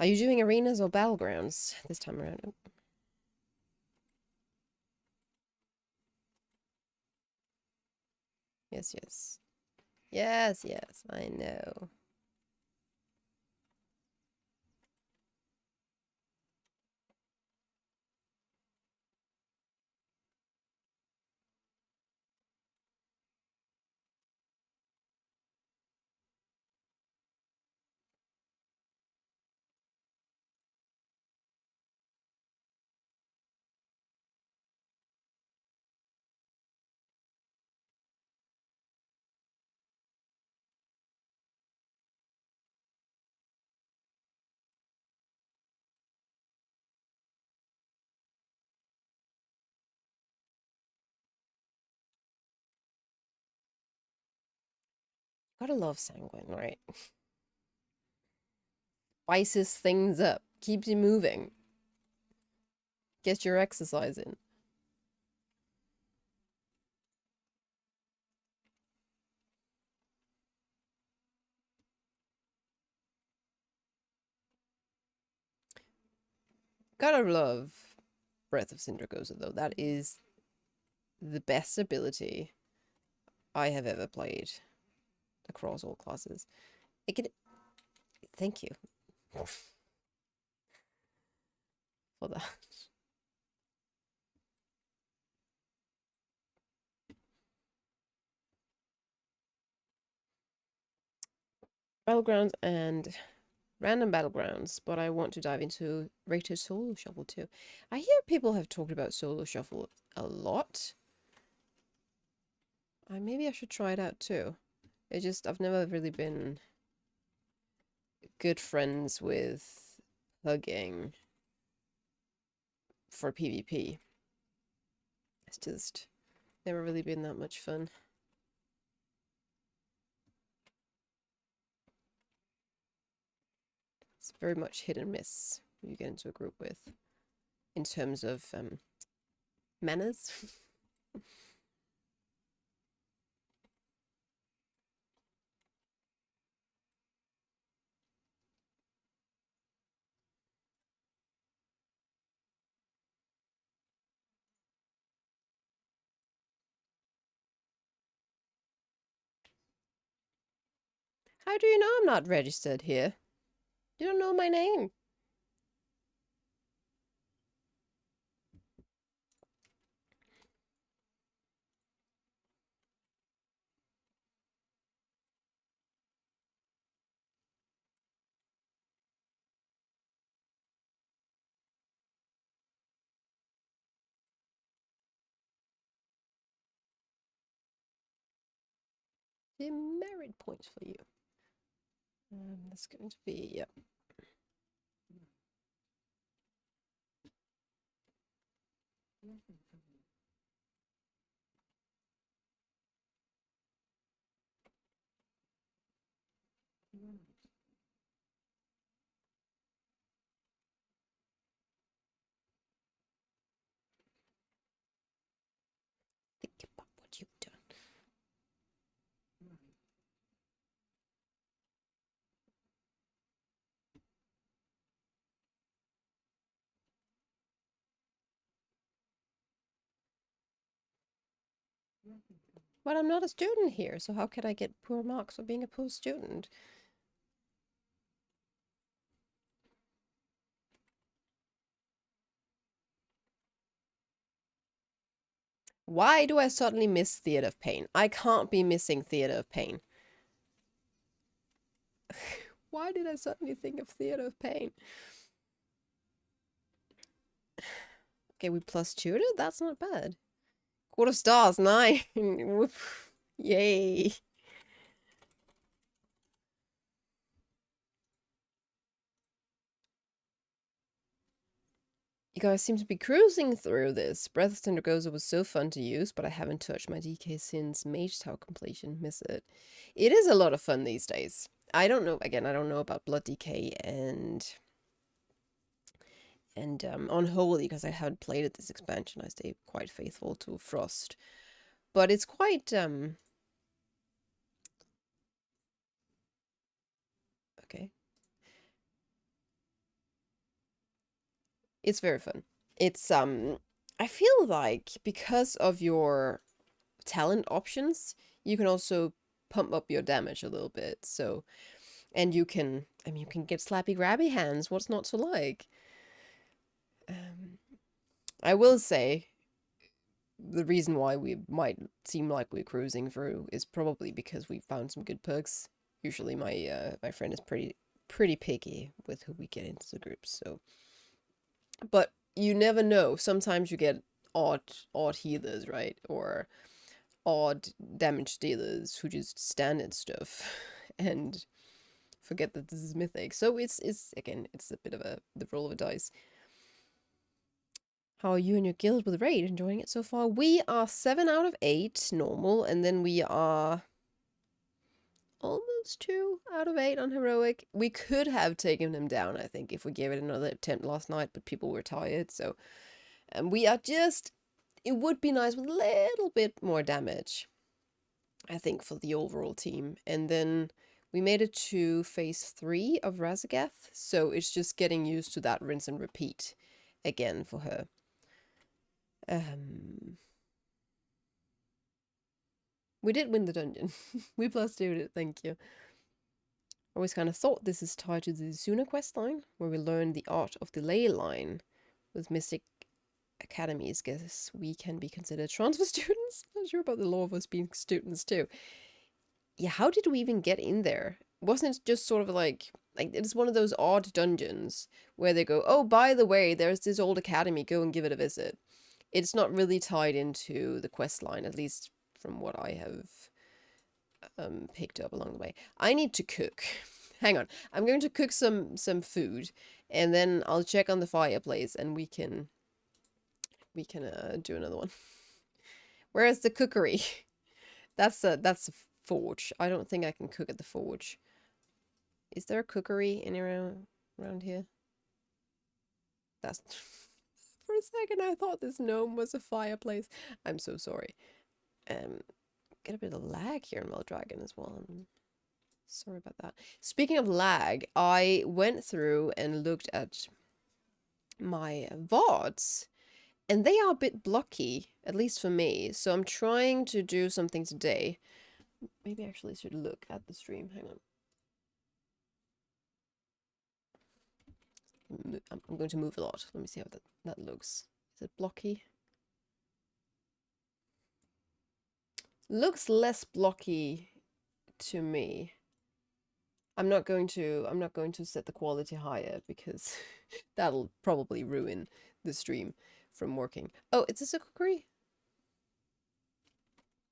Are you doing arenas or battlegrounds this time around? Oh. Yes, yes. Yes, yes, I know. Gotta love Sanguine, right? Spices things up. Keeps you moving. Gets your exercise in. Gotta love Breath of Sindragosa, though. That is the best ability I have ever played across all classes. It could... Thank you for that. Battlegrounds and random battlegrounds, but I want to dive into rated solo shuffle too. I hear people have talked about solo shuffle a lot. Maybe I should try it out too. It just, I've never really been good friends with hugging for PvP. It's just never really been that much fun. It's very much hit and miss when you get into a group with, in terms of manners. How do you know I'm not registered here? You don't know my name. Demerit points for you. That's going to be, yep. Think about what you've done. But I'm not a student here, so how can I get poor marks for being a poor student? Why do I suddenly miss Theatre of Pain? I can't be missing Theatre of Pain. Why did I suddenly think of Theatre of Pain? Okay, we plus tutored? That's not bad. Quarter stars, 9. Yay. You guys seem to be cruising through this. Breath of Tendergoza was so fun to use, but I haven't touched my DK since Mage Tower completion. Miss it. It is a lot of fun these days. I don't know, again, I don't know about Blood DK and Unholy because I haven't played it this expansion. I stay quite faithful to Frost. But it's quite, okay. It's very fun. It's, I feel like because of your talent options, you can also pump up your damage a little bit. So, and you can, I mean, you can get slappy grabby hands. What's not to like? I will say the reason why we might seem like we're cruising through is probably because we found some good perks. Usually, my friend is pretty picky with who we get into the groups. So, but you never know. Sometimes you get odd healers, right? Or odd damage dealers who just stand and stuff and forget that this is mythic. So it's again, it's a bit of the roll of a dice. How are you and your guild with raid? Enjoying it so far? We are 7 out of 8 normal, and then we are almost 2 out of 8 on heroic. We could have taken him down, I think, if we gave it another attempt last night, but people were tired, so and we are just, it would be nice with a little bit more damage, I think, for the overall team. And then we made it to phase 3 of Razagath, so it's just getting used to that rinse and repeat again for her. We did win the dungeon. We plus 2'd it, thank you. I always kind of thought this is tied to the Zuna quest line, where we learn the art of the ley line. With Mystic Academies, guess we can be considered transfer students? Not sure about the law of us being students too. Yeah, how did we even get in there? Wasn't it just sort of like it's one of those odd dungeons where they go, oh, by the way, there's this old academy, go and give it a visit. It's not really tied into the quest line, at least from what I have picked up along the way. I need to cook. Hang on. I'm going to cook some food, and then I'll check on the fireplace, and we can do another one. Where is the cookery? That's a forge. I don't think I can cook at the forge. Is there a cookery anywhere around here? That's for a second I thought this gnome was a fireplace. I'm so sorry. Get a bit of lag here in Dragon as well. I'm sorry about that. Speaking of lag, I went through and looked at my VODs, and they are a bit blocky, at least for me. So I'm trying to do something today. Maybe I actually should look at the stream. Hang on. I'm going to move a lot. Let me see how that looks. Is it blocky? Looks less blocky to me. I'm not going to set the quality higher because that'll probably ruin the stream from working. Oh, is this a cookery?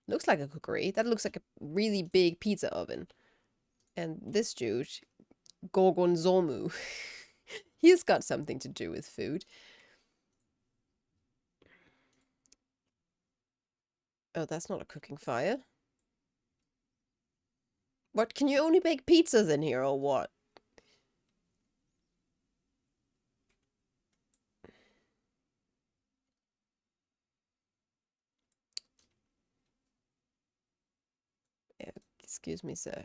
Looks like a cookery. That looks like a really big pizza oven. And this dude, Gorgonzomu, he's got something to do with food. Oh, that's not a cooking fire. What, can you only bake pizzas in here or what? Excuse me, sir.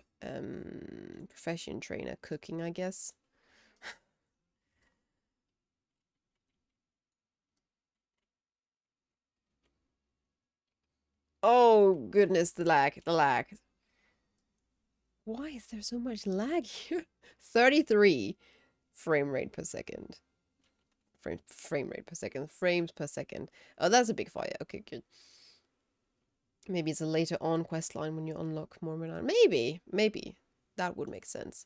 Profession trainer, cooking, I guess. Oh, goodness, the lag, the lag. Why is there so much lag here? 33 frame rate per second. Frame rate per second. Frames per second. Oh, that's a big fire. Okay, good. Maybe it's a later on quest line when you unlock more renown. Maybe. That would make sense.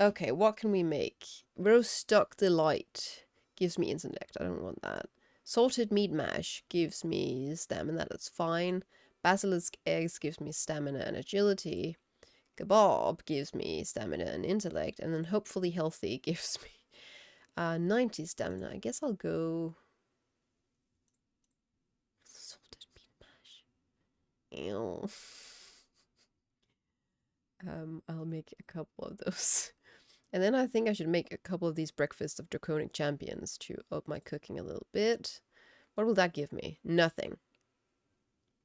Okay, what can we make? Roast duck delight gives me intellect. I don't want that. Salted meat mash gives me stamina. That's fine. Basilisk eggs gives me stamina and agility. Kebab gives me stamina and intellect. And then hopefully healthy gives me 90 stamina. I guess I'll go salted meat mash. Ew. I'll make a couple of those. And then I think I should make a couple of these breakfasts of draconic champions to up my cooking a little bit. What will that give me? Nothing.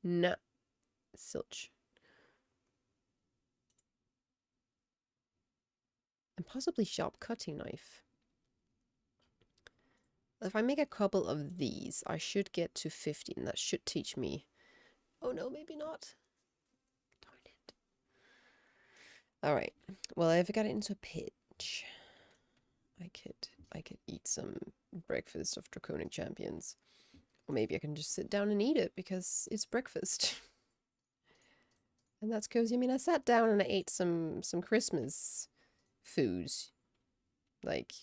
No. Silch. And possibly sharp cutting knife. If I make a couple of these, I should get to 15. That should teach me. Oh no, maybe not. Darn it. Alright. Well, if I got it into a pitch, I could eat some breakfast of draconic champions. Or maybe I can just sit down and eat it because it's breakfast. And that's cozy. I mean, I sat down and I ate some Christmas foods, like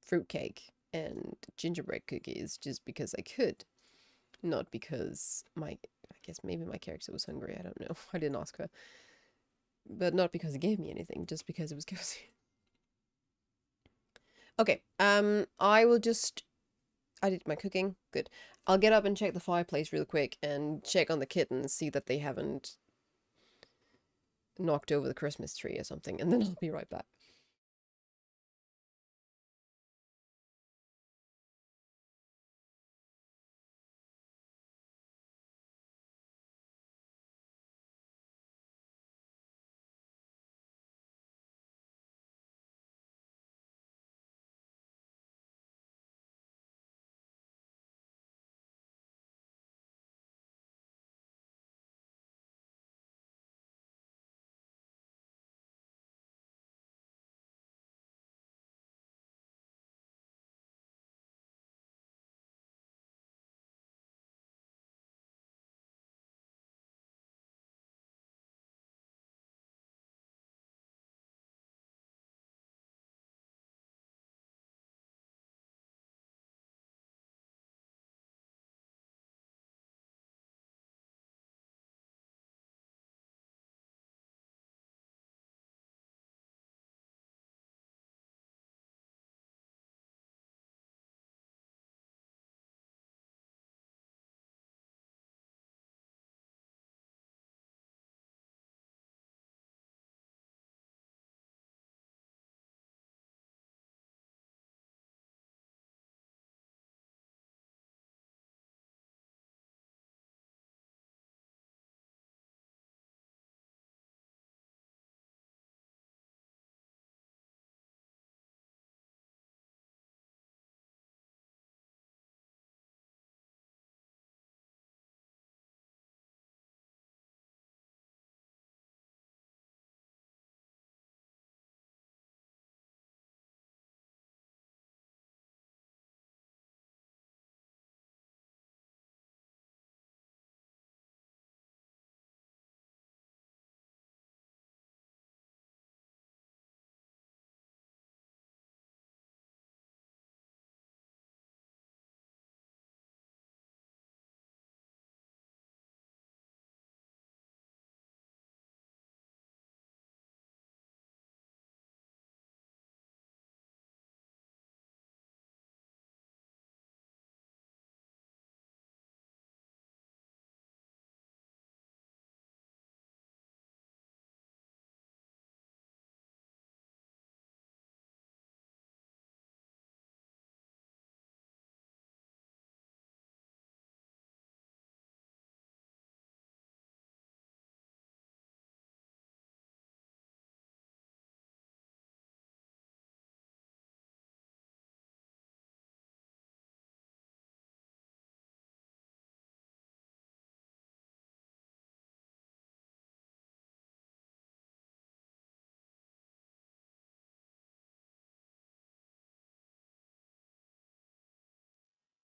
fruitcake and gingerbread cookies, just because I could, not because I guess maybe my character was hungry. I don't know. I didn't ask her, but not because it gave me anything, just because it was cozy. Okay. I did my cooking. Good. I'll get up and check the fireplace real quick and check on the kittens, see that they haven't knocked over the Christmas tree or something, and then I'll be right back.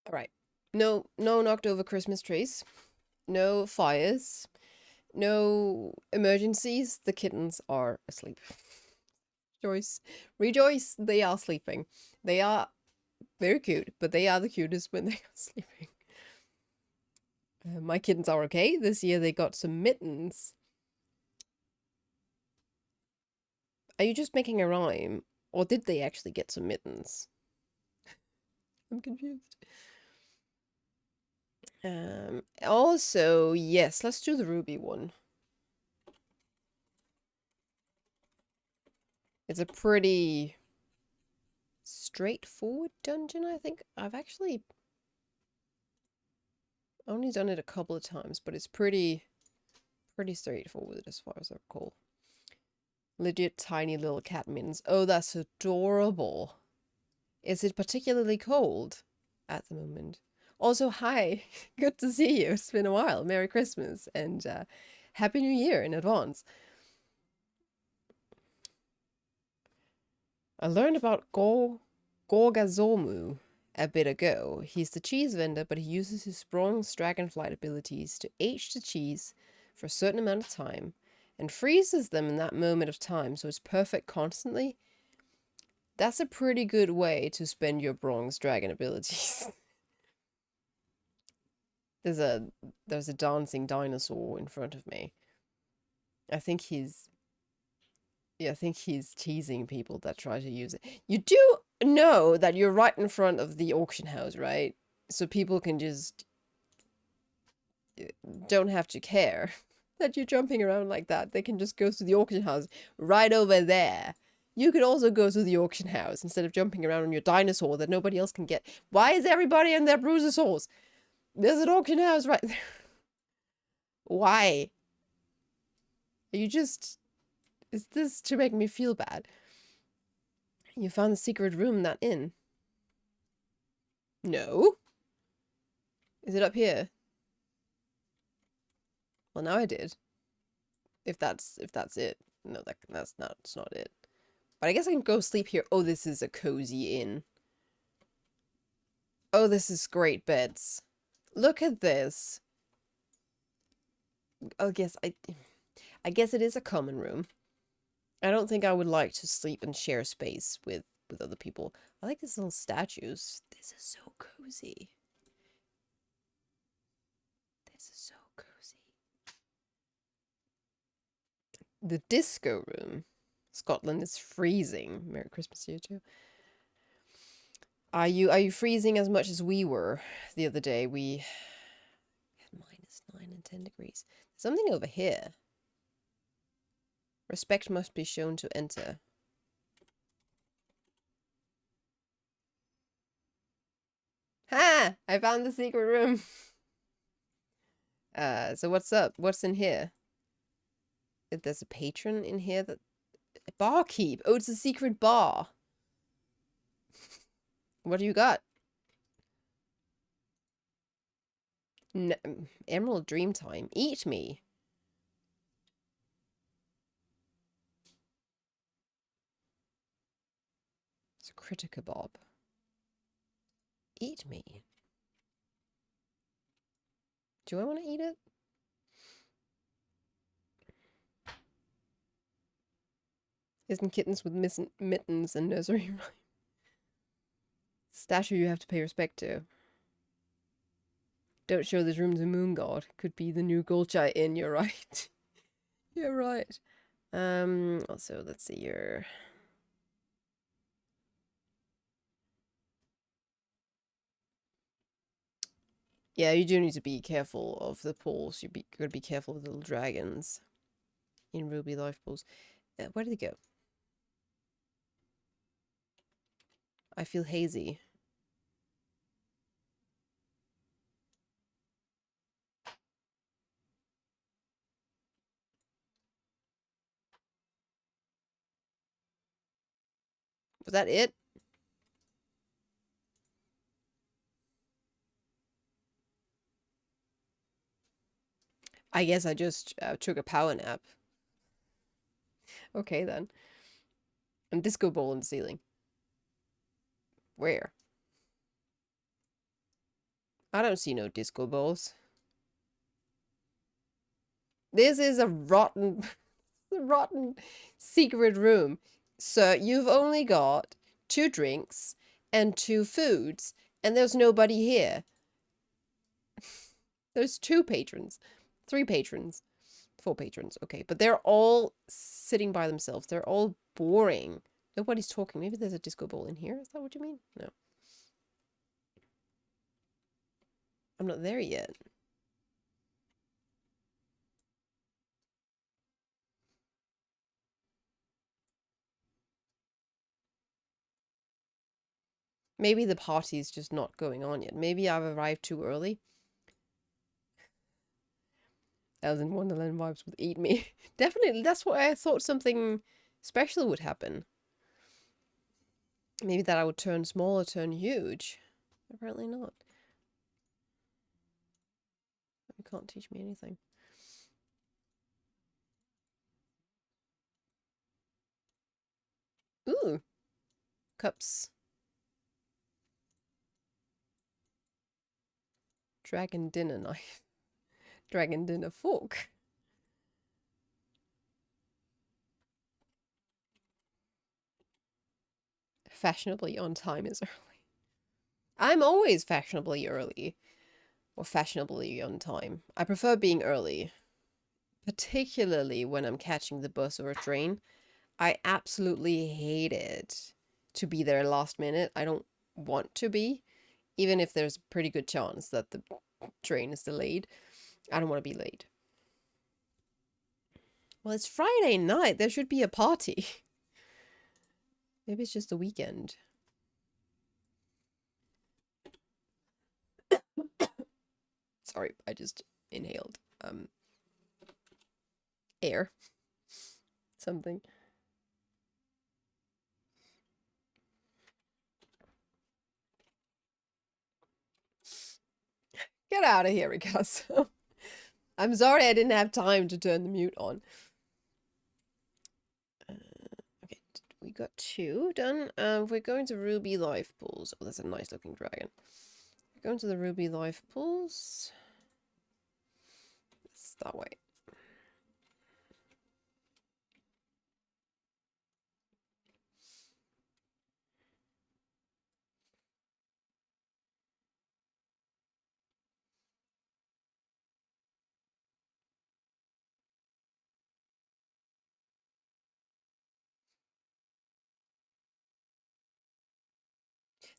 All right. No, no knocked over Christmas trees. No fires. No emergencies. The kittens are asleep. Rejoice. Rejoice. They are sleeping. They are very cute, but they are the cutest when they are sleeping. My kittens are okay. This year they got some mittens. Are you just making a rhyme? Or did they actually get some mittens? I'm confused. Also, yes, let's do the ruby one. It's a pretty straightforward dungeon, I think. I've actually only done it a couple of times, but it's pretty straightforward as far as I recall. Legit tiny little cat mittens. Oh, that's adorable. Is it particularly cold at the moment? Also, hi. Good to see you. It's been a while. Merry Christmas and Happy New Year in advance. I learned about Gorgazomu a bit ago. He's the cheese vendor, but he uses his strong dragonflight abilities to age the cheese for a certain amount of time and freezes them in that moment of time so it's perfect constantly. That's a pretty good way to spend your bronze dragon abilities. there's a dancing dinosaur in front of me. I think he's I think he's teasing people that try to use it. You do know that you're right in front of the auction house, right? So people can just don't have to care that you're jumping around like that. They can just go to the auction house right over there. You could also go to the auction house instead of jumping around on your dinosaur that nobody else can get. Why is everybody on their bruisosaurs? There's an auction house right there. Why? Are you just... Is this to make me feel bad? You found the secret room in that inn. No. Is it up here? Well, now I did. If that's it. No, that's not. It's not it. But I guess I can go sleep here. Oh, this is a cozy inn. Oh, this is great beds. Look at this. I guess it is a common room. I don't think I would like to sleep and share space with other people. I like these little statues. This is so cozy. This is so cozy. The disco room. Scotland is freezing. Merry Christmas to you too. Are you freezing as much as we were the other day? We had -9 and 10 degrees. There's something over here. Respect must be shown to enter. Ha! I found the secret room. So what's up? What's in here? If there's a patron in here that... Barkeep! Oh, it's a secret bar. What do you got? Emerald Dreamtime. Eat me. It's a critter kebab. Eat me. Do I want to eat it? Isn't kittens with mittens and nursery rhyme? Statue you have to pay respect to. Don't show this room to Moon God. Could be the new Golchai Inn, you're right. You're right. Also, let's see here. Yeah, you do need to be careful of the pools. You gotta be careful of the little dragons in Ruby Life pools. Where did they go? I feel hazy. Was that it? I guess I just took a power nap. Okay, then. And disco ball in the ceiling. Where? I don't see no disco balls. This is a rotten, rotten secret room. So you've only got 2 drinks and 2 foods, and there's nobody here. There's 2 patrons, 3 patrons, 4 patrons. Okay, but they're all sitting by themselves. They're all boring. Nobody's talking. Maybe there's a disco ball in here. Is that what you mean? No. I'm not there yet. Maybe the party's just not going on yet. Maybe I've arrived too early. Alice in Wonderland vibes would eat me. Definitely, that's what I thought something special would happen. Maybe that I would turn small or turn huge. Apparently not. You can't teach me anything. Ooh. Cups. Dragon dinner knife. Dragon dinner fork. Fashionably on time is early. I'm always fashionably early. Or fashionably on time. I prefer being early. Particularly when I'm catching the bus or a train. I absolutely hate it to be there last minute. I don't want to be. Even if there's a pretty good chance that the train is delayed. I don't want to be late. Well, it's Friday night. There should be a party. Maybe it's just the weekend. Sorry, I just inhaled air. Something. Get out of here, Ricasso. I'm sorry I didn't have time to turn the mute on. Okay, we got 2 done. We're going to Ruby Life Pools. Oh, that's a nice looking dragon. We're going to the Ruby Life Pools. It's that way.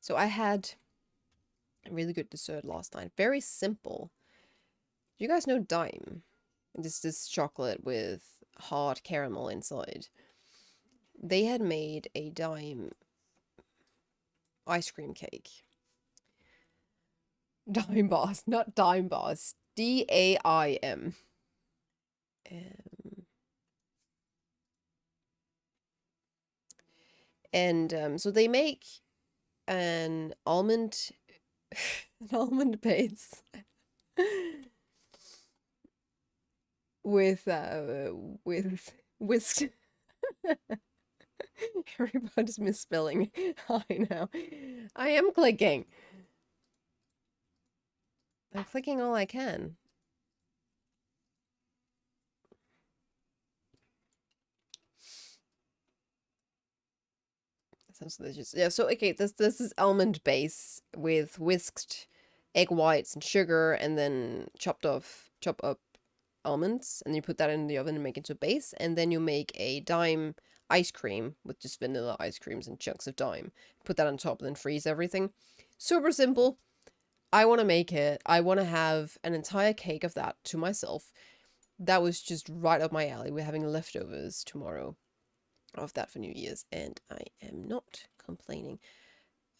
So I had a really good dessert last night. Very simple. Do you guys know Dime? This chocolate with hard caramel inside. They had made a Dime ice cream cake. Dime bars, not dime bars. DAIM. And so they make an almond an almond base with whisked. Everybody's misspelling. I know. I am clicking. I'm clicking all I can. That sounds delicious. Yeah, so okay, this is almond base with whisked egg whites and sugar and then chop up almonds, and you put that in the oven and make it into a base, and then you make a Dime ice cream with just vanilla ice creams and chunks of Dime. Put that on top and then freeze everything. Super simple. I want to make it. I want to have an entire cake of that to myself. That was just right up my alley. We're having leftovers tomorrow of that for New Year's, and I am not complaining.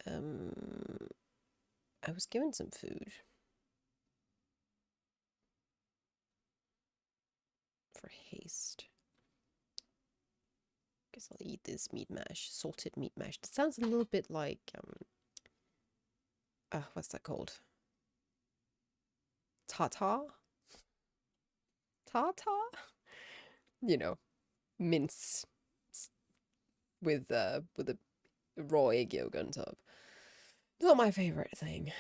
I was given some food for haste. Guess I'll eat this meat mash, salted meat mash. That sounds a little bit like what's that called? Tartar? Tartar? You know, mince with a raw egg yolk on top. Not my favorite thing.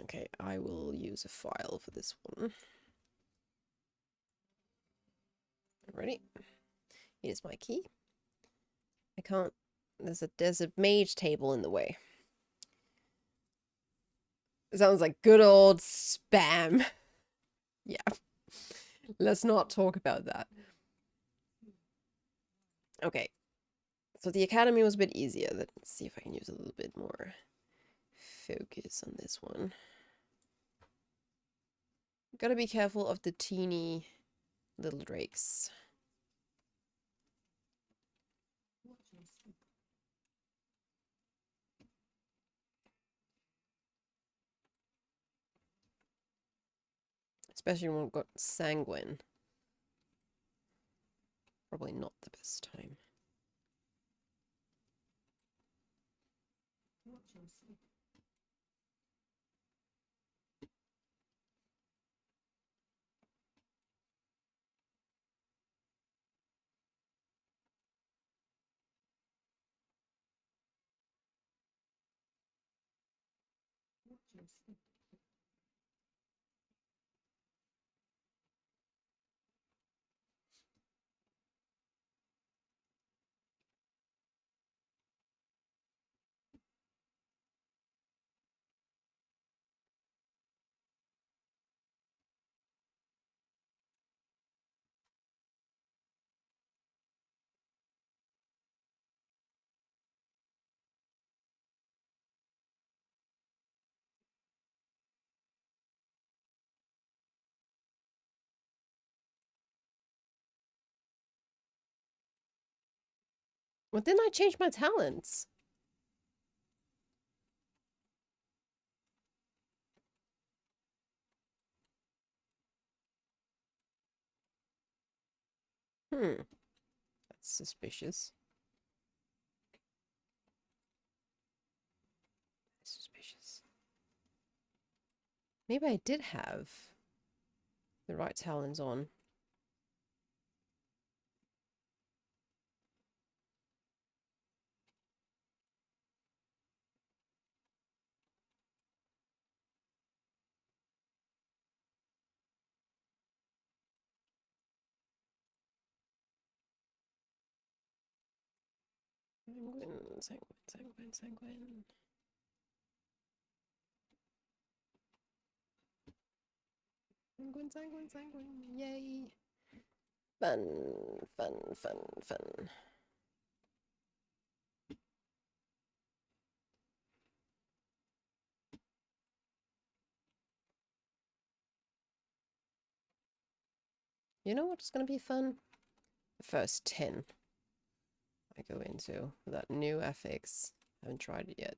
Okay, I will use a file for this one. Ready? Here's my key. I can't. There's a mage table in the way. It sounds like good old spam. Yeah. Let's not talk about that. Okay. So the academy was a bit easier. Let's see if I can use a little bit more focus on this one. Gotta be careful of the teeny little drakes. Especially when we've got sanguine. Probably not the best time. Well, didn't I change my talents? That's suspicious. Suspicious. Maybe I did have the right talons on. Sanguine, sanguine, sanguine, sanguine. Sanguine, sanguine, sanguine. Yay. Fun, fun, fun, fun. You know what's going to be fun? The first 10 I go into that new FX. I haven't tried it yet.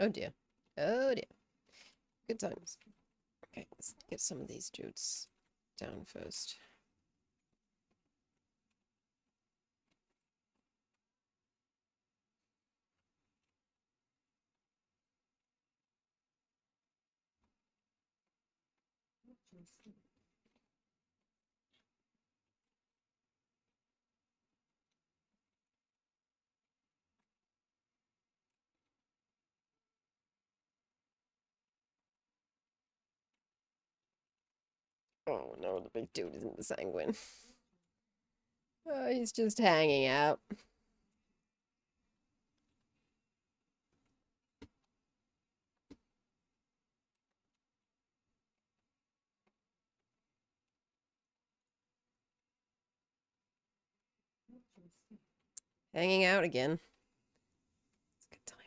Oh dear. Oh dear. Good times. Okay, let's get some of these dudes down first. Oh no, the big dude isn't the sanguine. Oh, he's just hanging out. Hanging out again. It's a good time.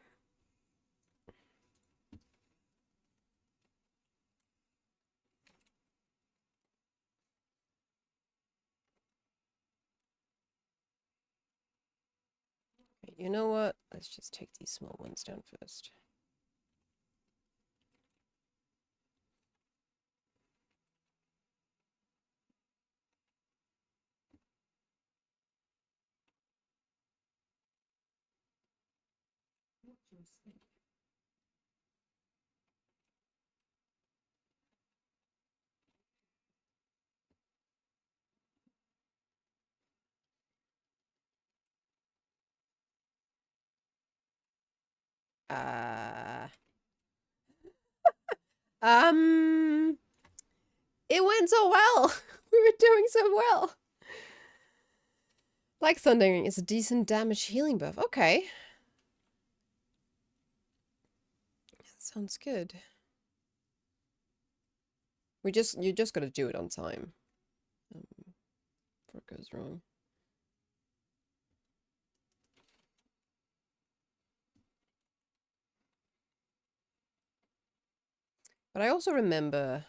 Okay, you know what? Let's just take these small ones down first. Uh, um, it went so well. We were doing so well. Like Thundering is a decent damage healing buff. Okay. That sounds good. You just gotta do it on time. Before it goes wrong. But I also remember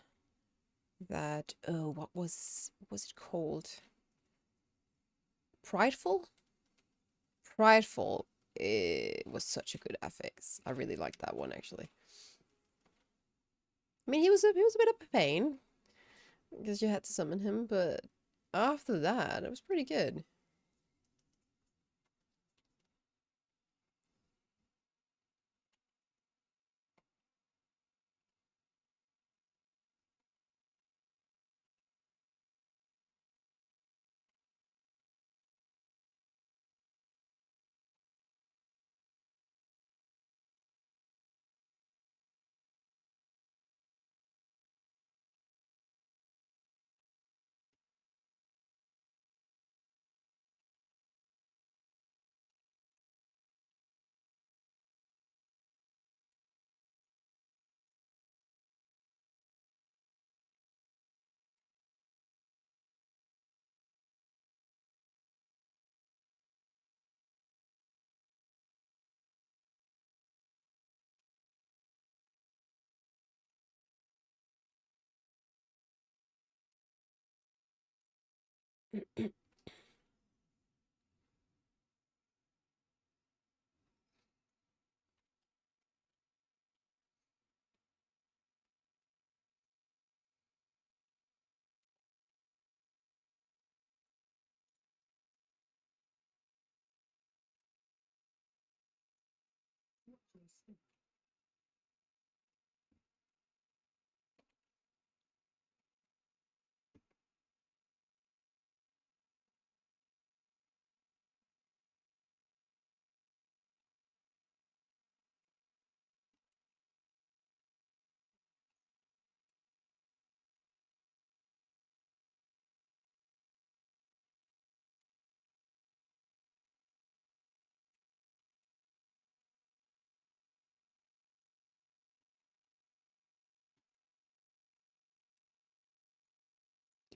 that, oh, what was it called? Prideful? Prideful. It was such a good affix. I really liked that one actually. I mean, he was a bit of a pain because you had to summon him, but after that, it was pretty good.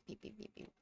Beep, beep, beep, beep.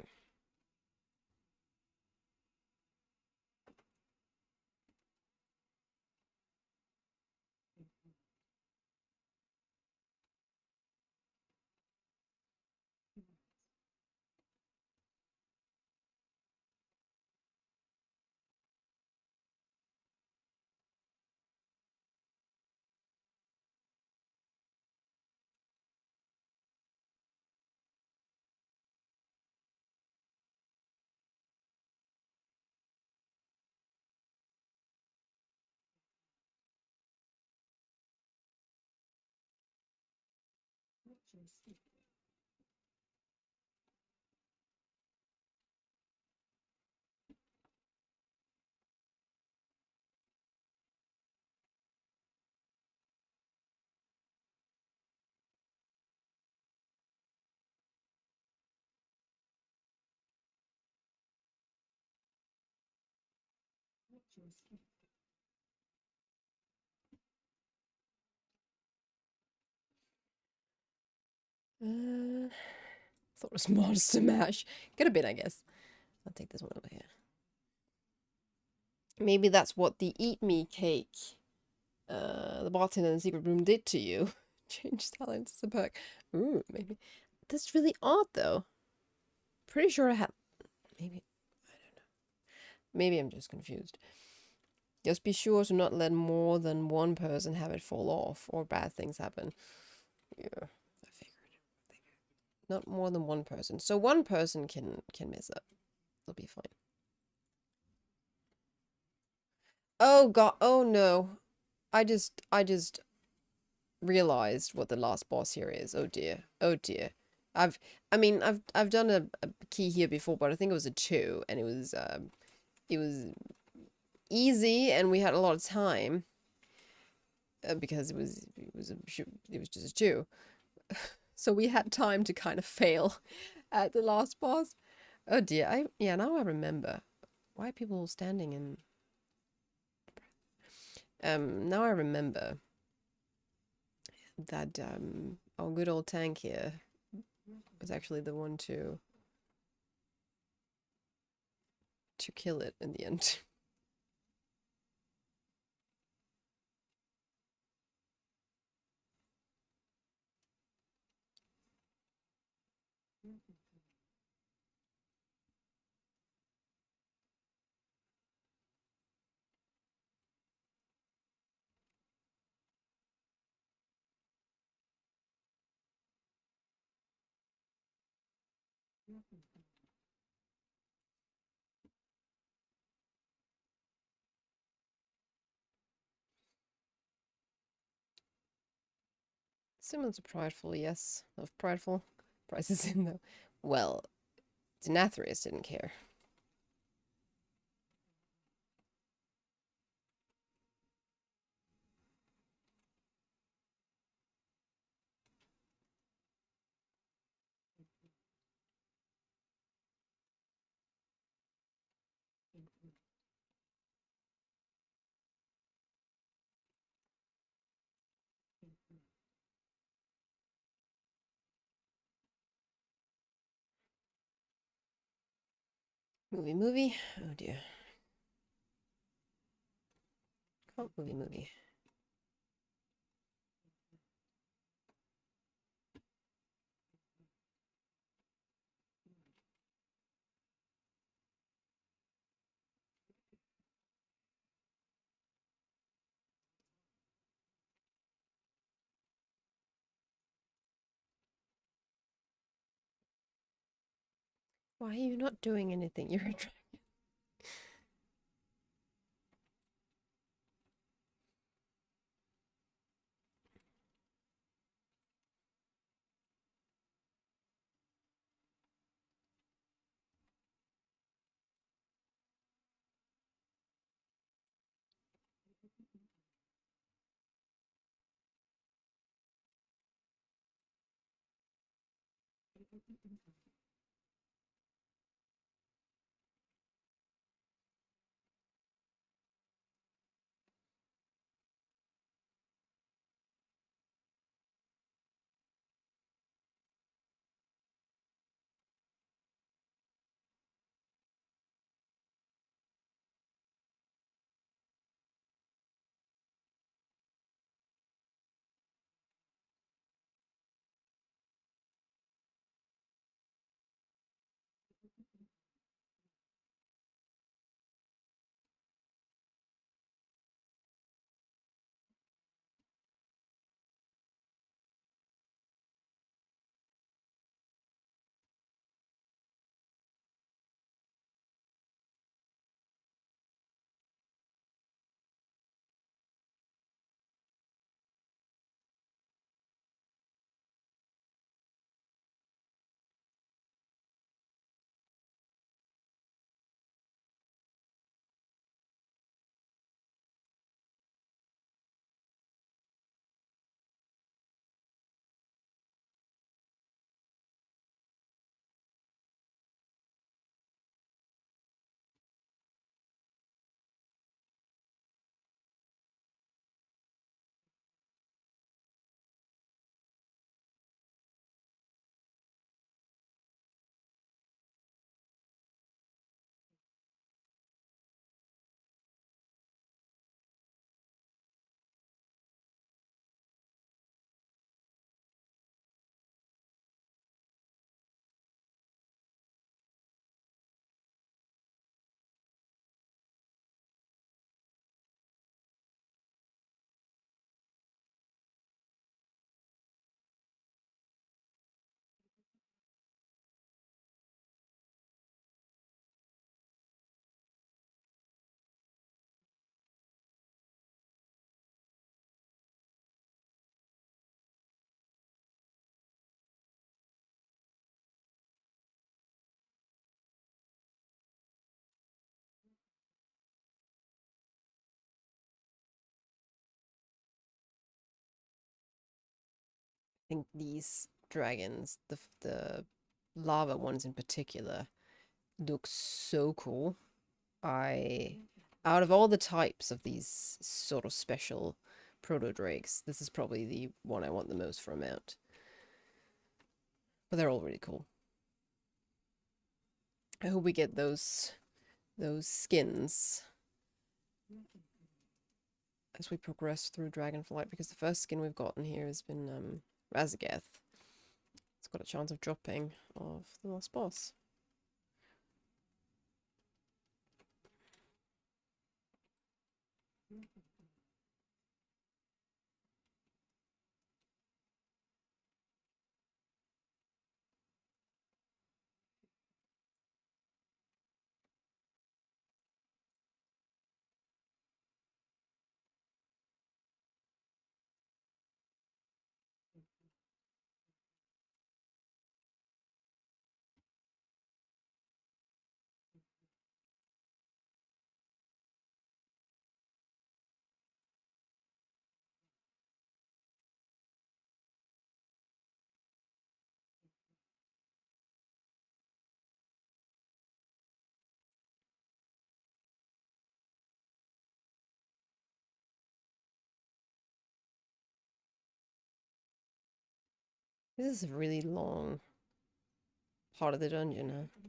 Thought it was Monster Mash. Could have been, I guess. I'll take this one over here. Maybe that's what the Eat Me cake, the bartender in the secret room did to you. Change talent as a perk. Ooh, maybe. That's really odd, though. Pretty sure I had... Maybe... I don't know. Maybe I'm just confused. Just be sure to not let more than one person have it fall off, or bad things happen. Yeah, I figured. Not more than one person. So one person can mess up. It'll be fine. Oh god, oh no. I just realized what the last boss here is. Oh dear. Oh dear. I've done a key here before, but I think it was a 2 and it was easy and we had a lot of time. because it was just a Jew. So we had time to kind of fail at the last boss. Oh dear, yeah, now I remember. Why are people standing in now I remember that our good old tank here was actually the one to kill it in the end. Similar to Prideful, yes. Of Prideful. Prices in though. Well, Denathrius didn't care. Movie. Oh dear. Oh, movie. Why are you not doing anything? You're a dragon. think these dragons, the lava ones in particular, look so cool. Out of all the types of these sort of special proto drakes, this is probably the one I want the most for a mount. But they're all really cool. I hope we get those skins as we progress through Dragonflight, because the first skin we've gotten here has been Razageth. It's got a chance of dropping of the last boss. This is a really long part of the dungeon, huh?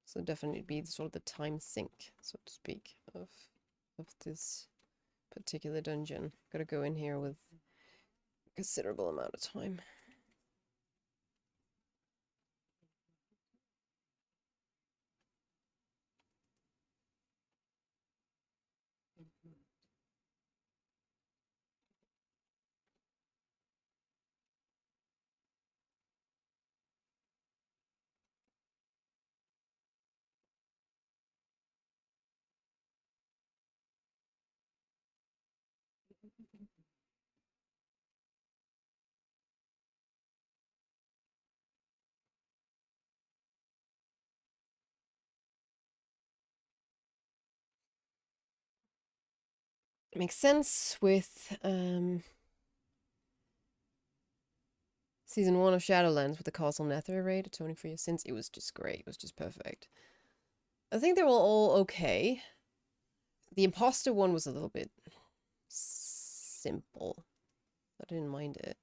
So definitely be sort of the time sink, so to speak, of this particular dungeon. Gotta go in here with a considerable amount of time. It makes sense with Season 1 of Shadowlands with the Castle Nether raid, atoning for your sins. It was just great. It was just perfect. I think they were all okay. The imposter one was a little bit simple. I didn't mind it.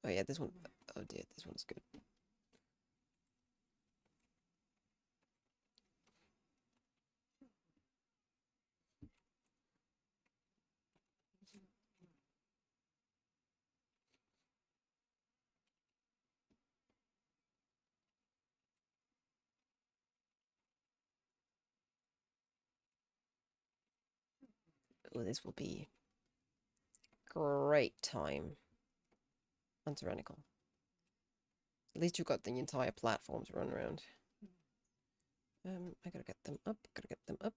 Oh yeah, this one. Oh dear, this one's good. Oh, this will be great time. Untyrannical. At least you've got the entire platform to run around. I gotta get them up. Gotta get them up.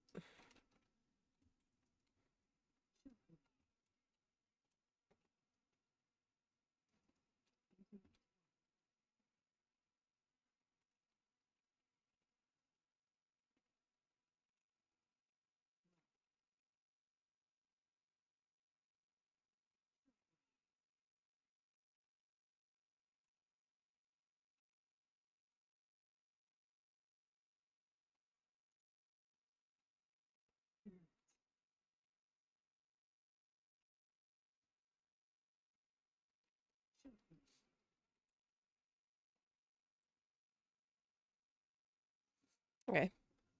Okay.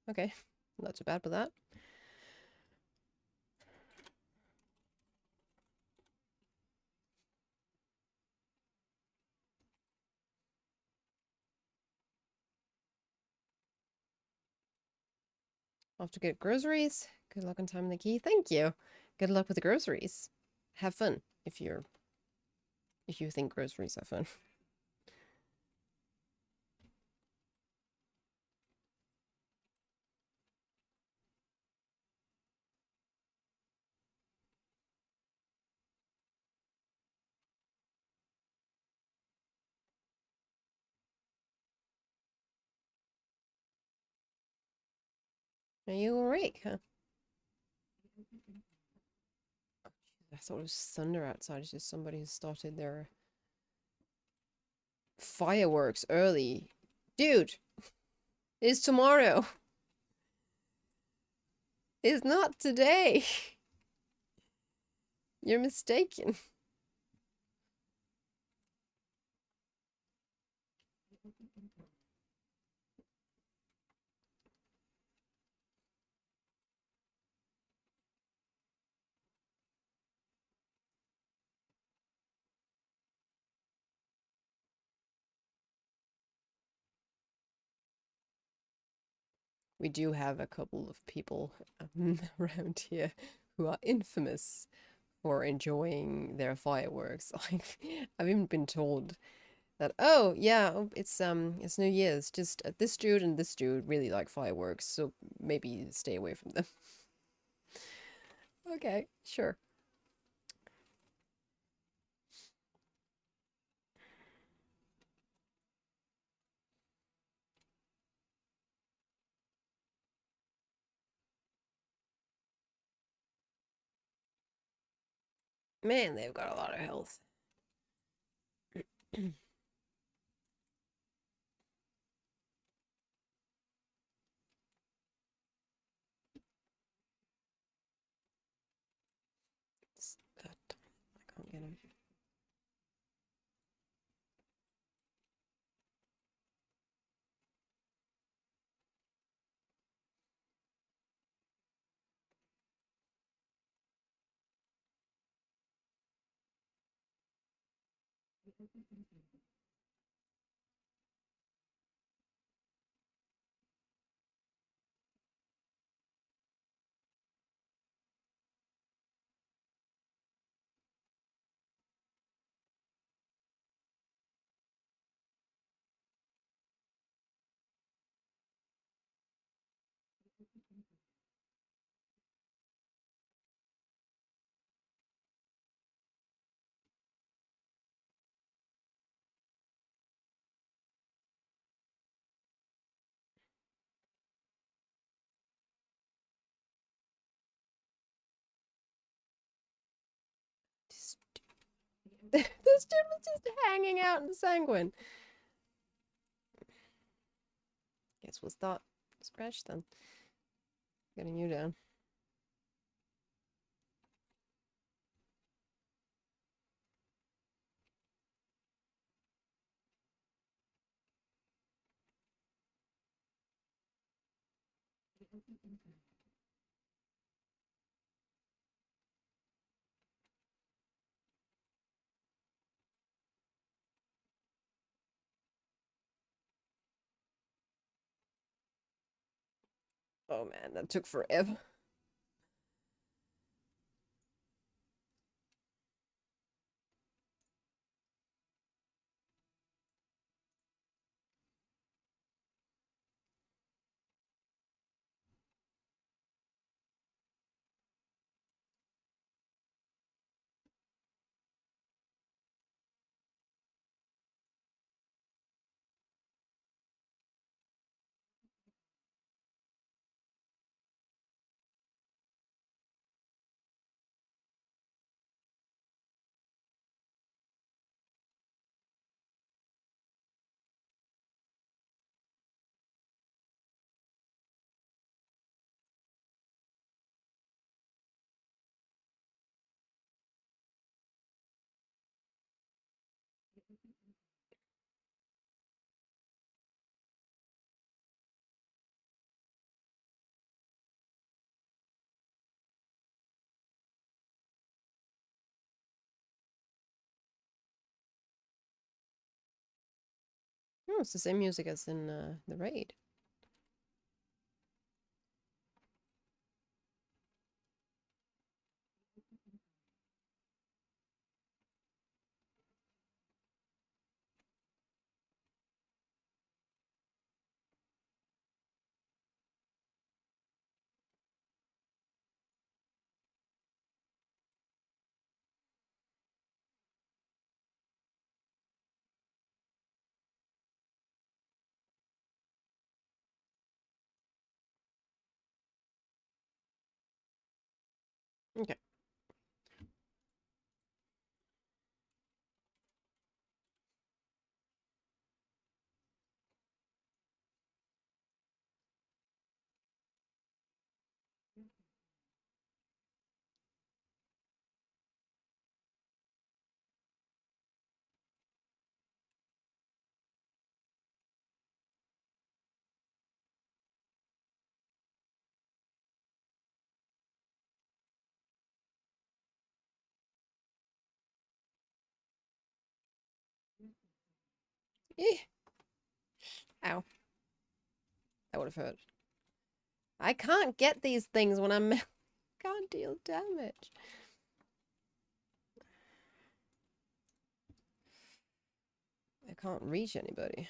Okay. Not too bad with that. Off to get groceries. Good luck on timing the key. Thank you. Good luck with the groceries. Have fun if you think groceries are fun. Are you awake, huh? I thought it was thunder outside. It's just somebody who started their fireworks early. Dude, it's tomorrow. It's not today. You're mistaken. We do have a couple of people around here who are infamous for enjoying their fireworks. Like, I've even been told that, oh yeah, it's New Year's. Just this dude and this dude really like fireworks, so maybe stay away from them. Okay, sure. Man, they've got a lot of health. I can't get him. This dude was just hanging out in the sanguine. Guess we'll start scratch then. Getting you down. Oh man, that took forever. No, it's the same music as in the raid. Okay. Eh. Ow. That would have hurt. I can't get these things when I'm... can't deal damage. I can't reach anybody.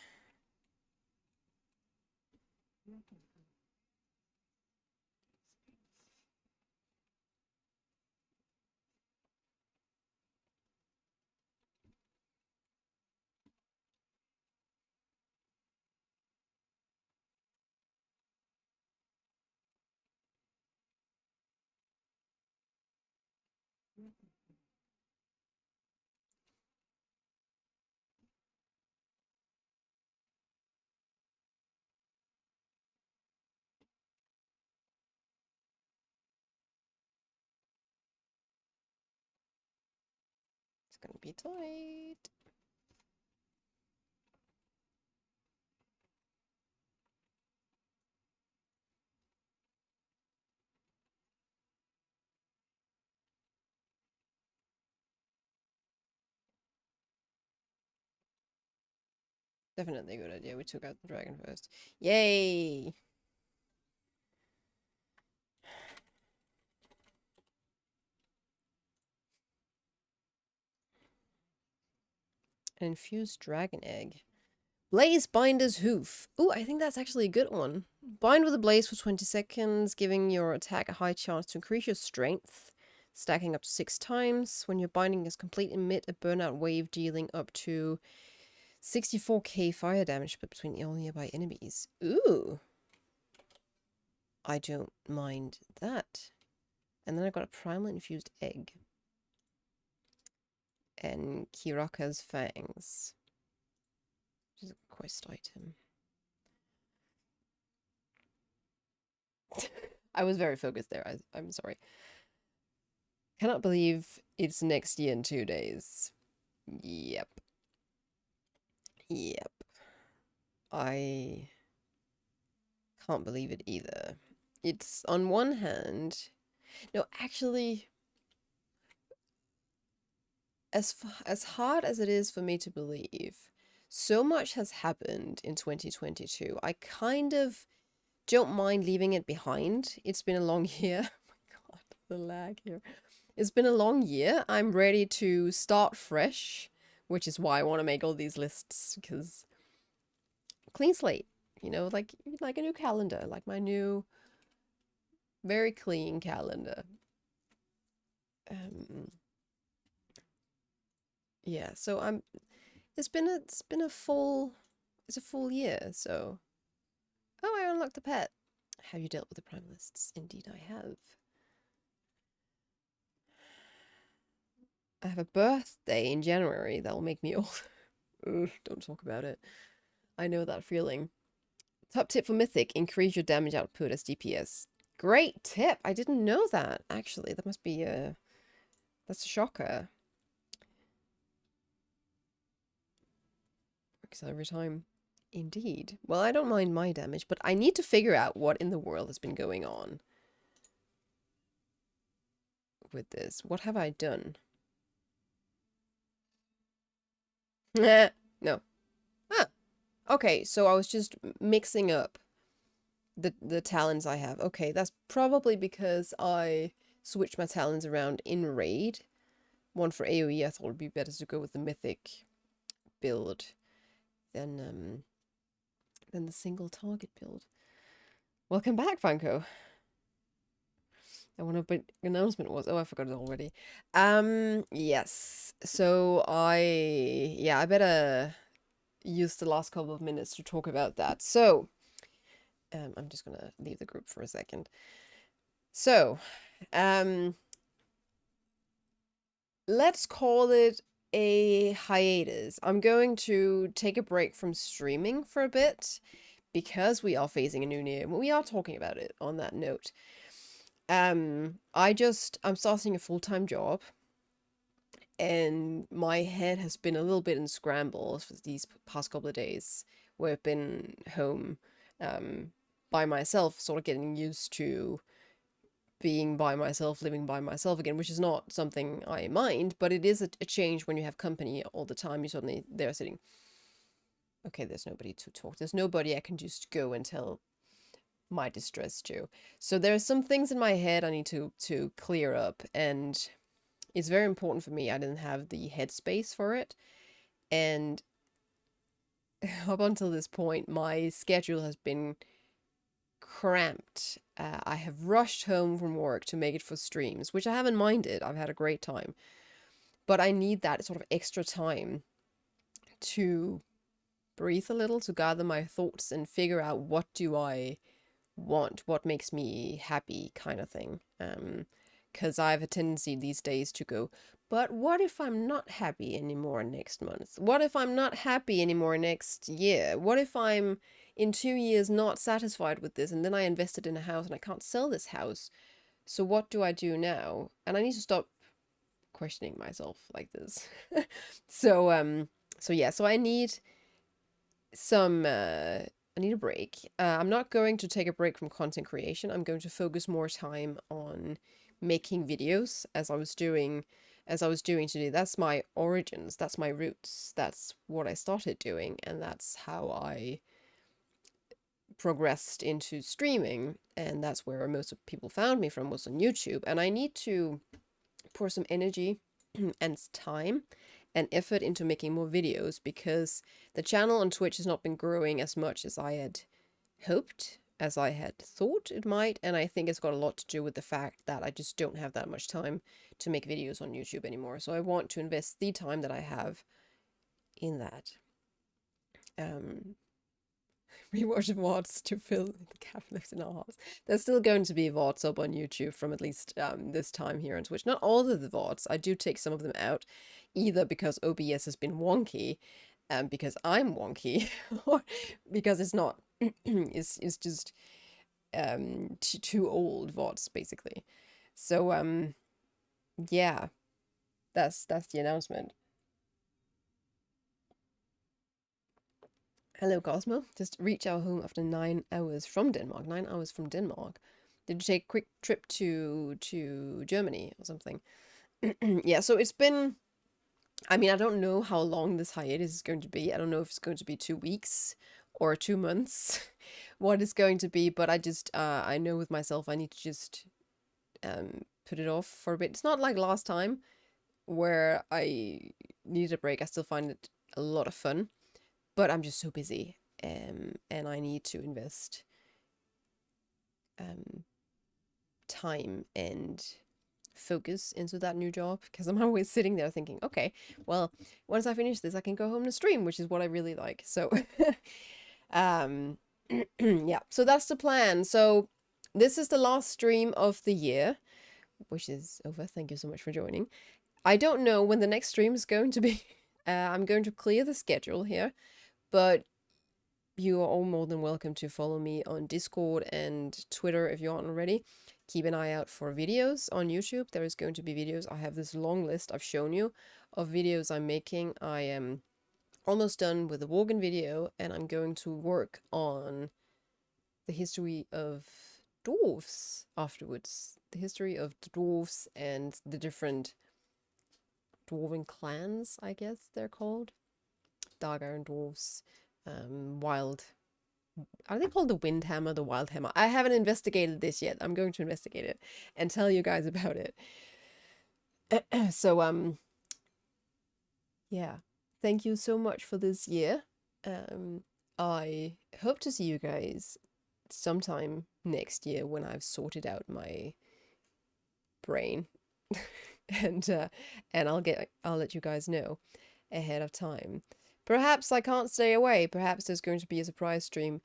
It's gonna be tight. Definitely a good idea. We took out the dragon first. Yay! An infused dragon egg. Blaze Binder's Hoof. Ooh, I think that's actually a good one. Bind with a blaze for 20 seconds, giving your attack a high chance to increase your strength, stacking up to 6 times. When your binding is complete, emit a burnout wave dealing up to 64k fire damage but between all nearby enemies. Ooh. I don't mind that. And then I got a primal infused egg. And Kiraka's Fangs. Which is a quest item. I was very focused there. I'm sorry. Cannot believe it's next year in 2 days. Yep. Yep. I can't believe it either. It's on one hand... No, actually... As hard as it is for me to believe, so much has happened in 2022. I kind of don't mind leaving it behind. It's been a long year. Oh my god, the lag here. It's been a long year. I'm ready to start fresh, which is why I want to make all these lists, because clean slate, you know, like a new calendar, like my new very clean calendar. Yeah, so it's a full year, so oh, I unlocked the pet. Have you dealt with the primalists? Indeed I have. I have a birthday in January that will make me old. Ugh, don't talk about it. I know that feeling. Top tip for Mythic, increase your damage output as DPS. Great tip! I didn't know that, actually. That must be that's a shocker. Works every time. Indeed. Well, I don't mind my damage, but I need to figure out what in the world has been going on with this. What have I done? No. Ah, okay, so I was just mixing up the talents I have. Okay, that's probably because I switched my talents around in Raid. One for AoE, I thought it would be better to go with the mythic build than the single target build. Welcome back, Franco. I wonder what announcement was. Oh, I forgot it already. Yes. So I better use the last couple of minutes to talk about that. So, I'm just gonna leave the group for a second. So, let's call it a hiatus. I'm going to take a break from streaming for a bit because we are facing a new year. We are talking about it on that note. I'm starting a full-time job, and my head has been a little bit in scrambles for these past couple of days where I've been home um by myself, sort of getting used to being by myself, living by myself again, which is not something I mind, but it is a change when you have company all the time. You suddenly they're sitting, okay, there's nobody to talk. There's nobody I can just go and tell my distress to. So there are some things in my head I need to clear up, and it's very important for me. I didn't have the headspace for it, and up until this point, my schedule has been cramped. I have rushed home from work to make it for streams, which I haven't minded. I've had a great time. But I need that sort of extra time to breathe a little, to gather my thoughts and figure out what do I want, what makes me happy, kind of thing. Because I have a tendency these days to go, but what if I'm not happy anymore next month? What if I'm not happy anymore next year? What if I'm in 2 years not satisfied with this, and then I invested in a house and I can't sell this house? So what do I do now? And I need to stop questioning myself like this. So I need some I need a break. I'm not going to take a break from content creation. I'm going to focus more time on making videos as I was doing today. That's my origins, that's my roots. That's what I started doing, and that's how I progressed into streaming, and that's where most of people found me from, was on YouTube. And I need to pour some energy and time and effort into making more videos, because the channel on Twitch has not been growing as much as I had hoped, as I had thought it might, and I think it's got a lot to do with the fact that I just don't have that much time to make videos on YouTube anymore. So I want to invest the time that I have in that. We watch VODs to fill the gap left in our hearts. There's still going to be VODs up on YouTube from at least this time here on Twitch. Not all of the VODs. I do take some of them out, either because OBS has been wonky, because I'm wonky, or because it's not. It's just too old VODs basically. So yeah, that's the announcement. Hello, Cosmo. Just reach our home after 9 hours from Denmark. 9 hours from Denmark. Did you take a quick trip to Germany or something? Yeah, so it's been. I mean, I don't know how long this hiatus is going to be. I don't know if it's going to be 2 weeks or 2 months, what it's going to be. But I know with myself, I need to just put it off for a bit. It's not like last time where I needed a break. I still find it a lot of fun, but I'm just so busy, and I need to invest um, time and focus into that new job, because I'm always sitting there thinking, okay, well, once I finish this, I can go home and stream, which is what I really like. So, um, yeah, so that's the plan. So this is the last stream of the year, which is over. Thank you so much for joining. I don't know when the next stream is going to be. I'm going to clear the schedule here, but you are all more than welcome to follow me on Discord and Twitter if you aren't already. Keep an eye out for videos on YouTube. There is going to be videos. I have this long list I've shown you of videos I'm making. I am almost done with the Worgen video, and I'm going to work on the history of dwarves afterwards. The history of dwarves and the different dwarven clans, I guess they're called. Dark Iron Dwarves, Wild. Are they called the Windhammer, the Wildhammer? I haven't investigated this yet. I'm going to investigate it and tell you guys about it. So, yeah. Thank you so much for this year. I hope to see you guys sometime next year when I've sorted out my brain. and I'll let you guys know ahead of time. Perhaps I can't stay away. Perhaps there's going to be a surprise stream.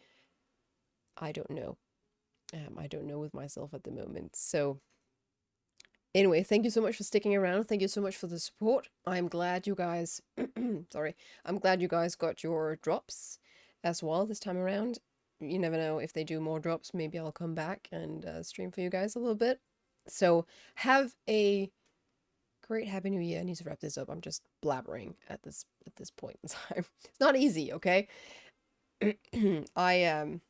I don't know. I don't know with myself at the moment. So Anyway, thank you so much for sticking around. Thank you so much for the support. I'm glad you guys, sorry, I'm glad you guys got your drops as well this time around. You never know, if they do more drops, maybe I'll come back and stream for you guys a little bit. So have a great Happy New Year. I need to wrap this up. I'm just blabbering at this point in time. It's not easy, okay? I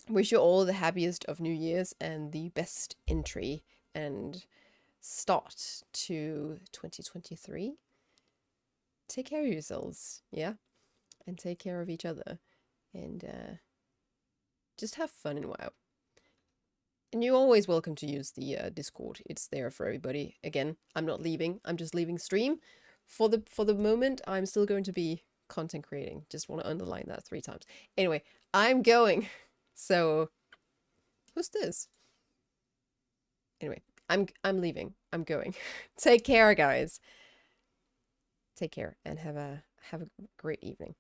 wish you all the happiest of New Year's and the best entry and start to 2023. Take care of yourselves, yeah? And take care of each other. And just have fun in WoW. And you're always welcome to use the Discord. It's there for everybody. Again, I'm not leaving. I'm just leaving stream. For the moment, I'm still going to be content creating. Just want to underline that 3 times. Anyway, I'm going. So, who's this? Anyway, I'm leaving. I'm going. Take care, guys. Take care and have a great evening.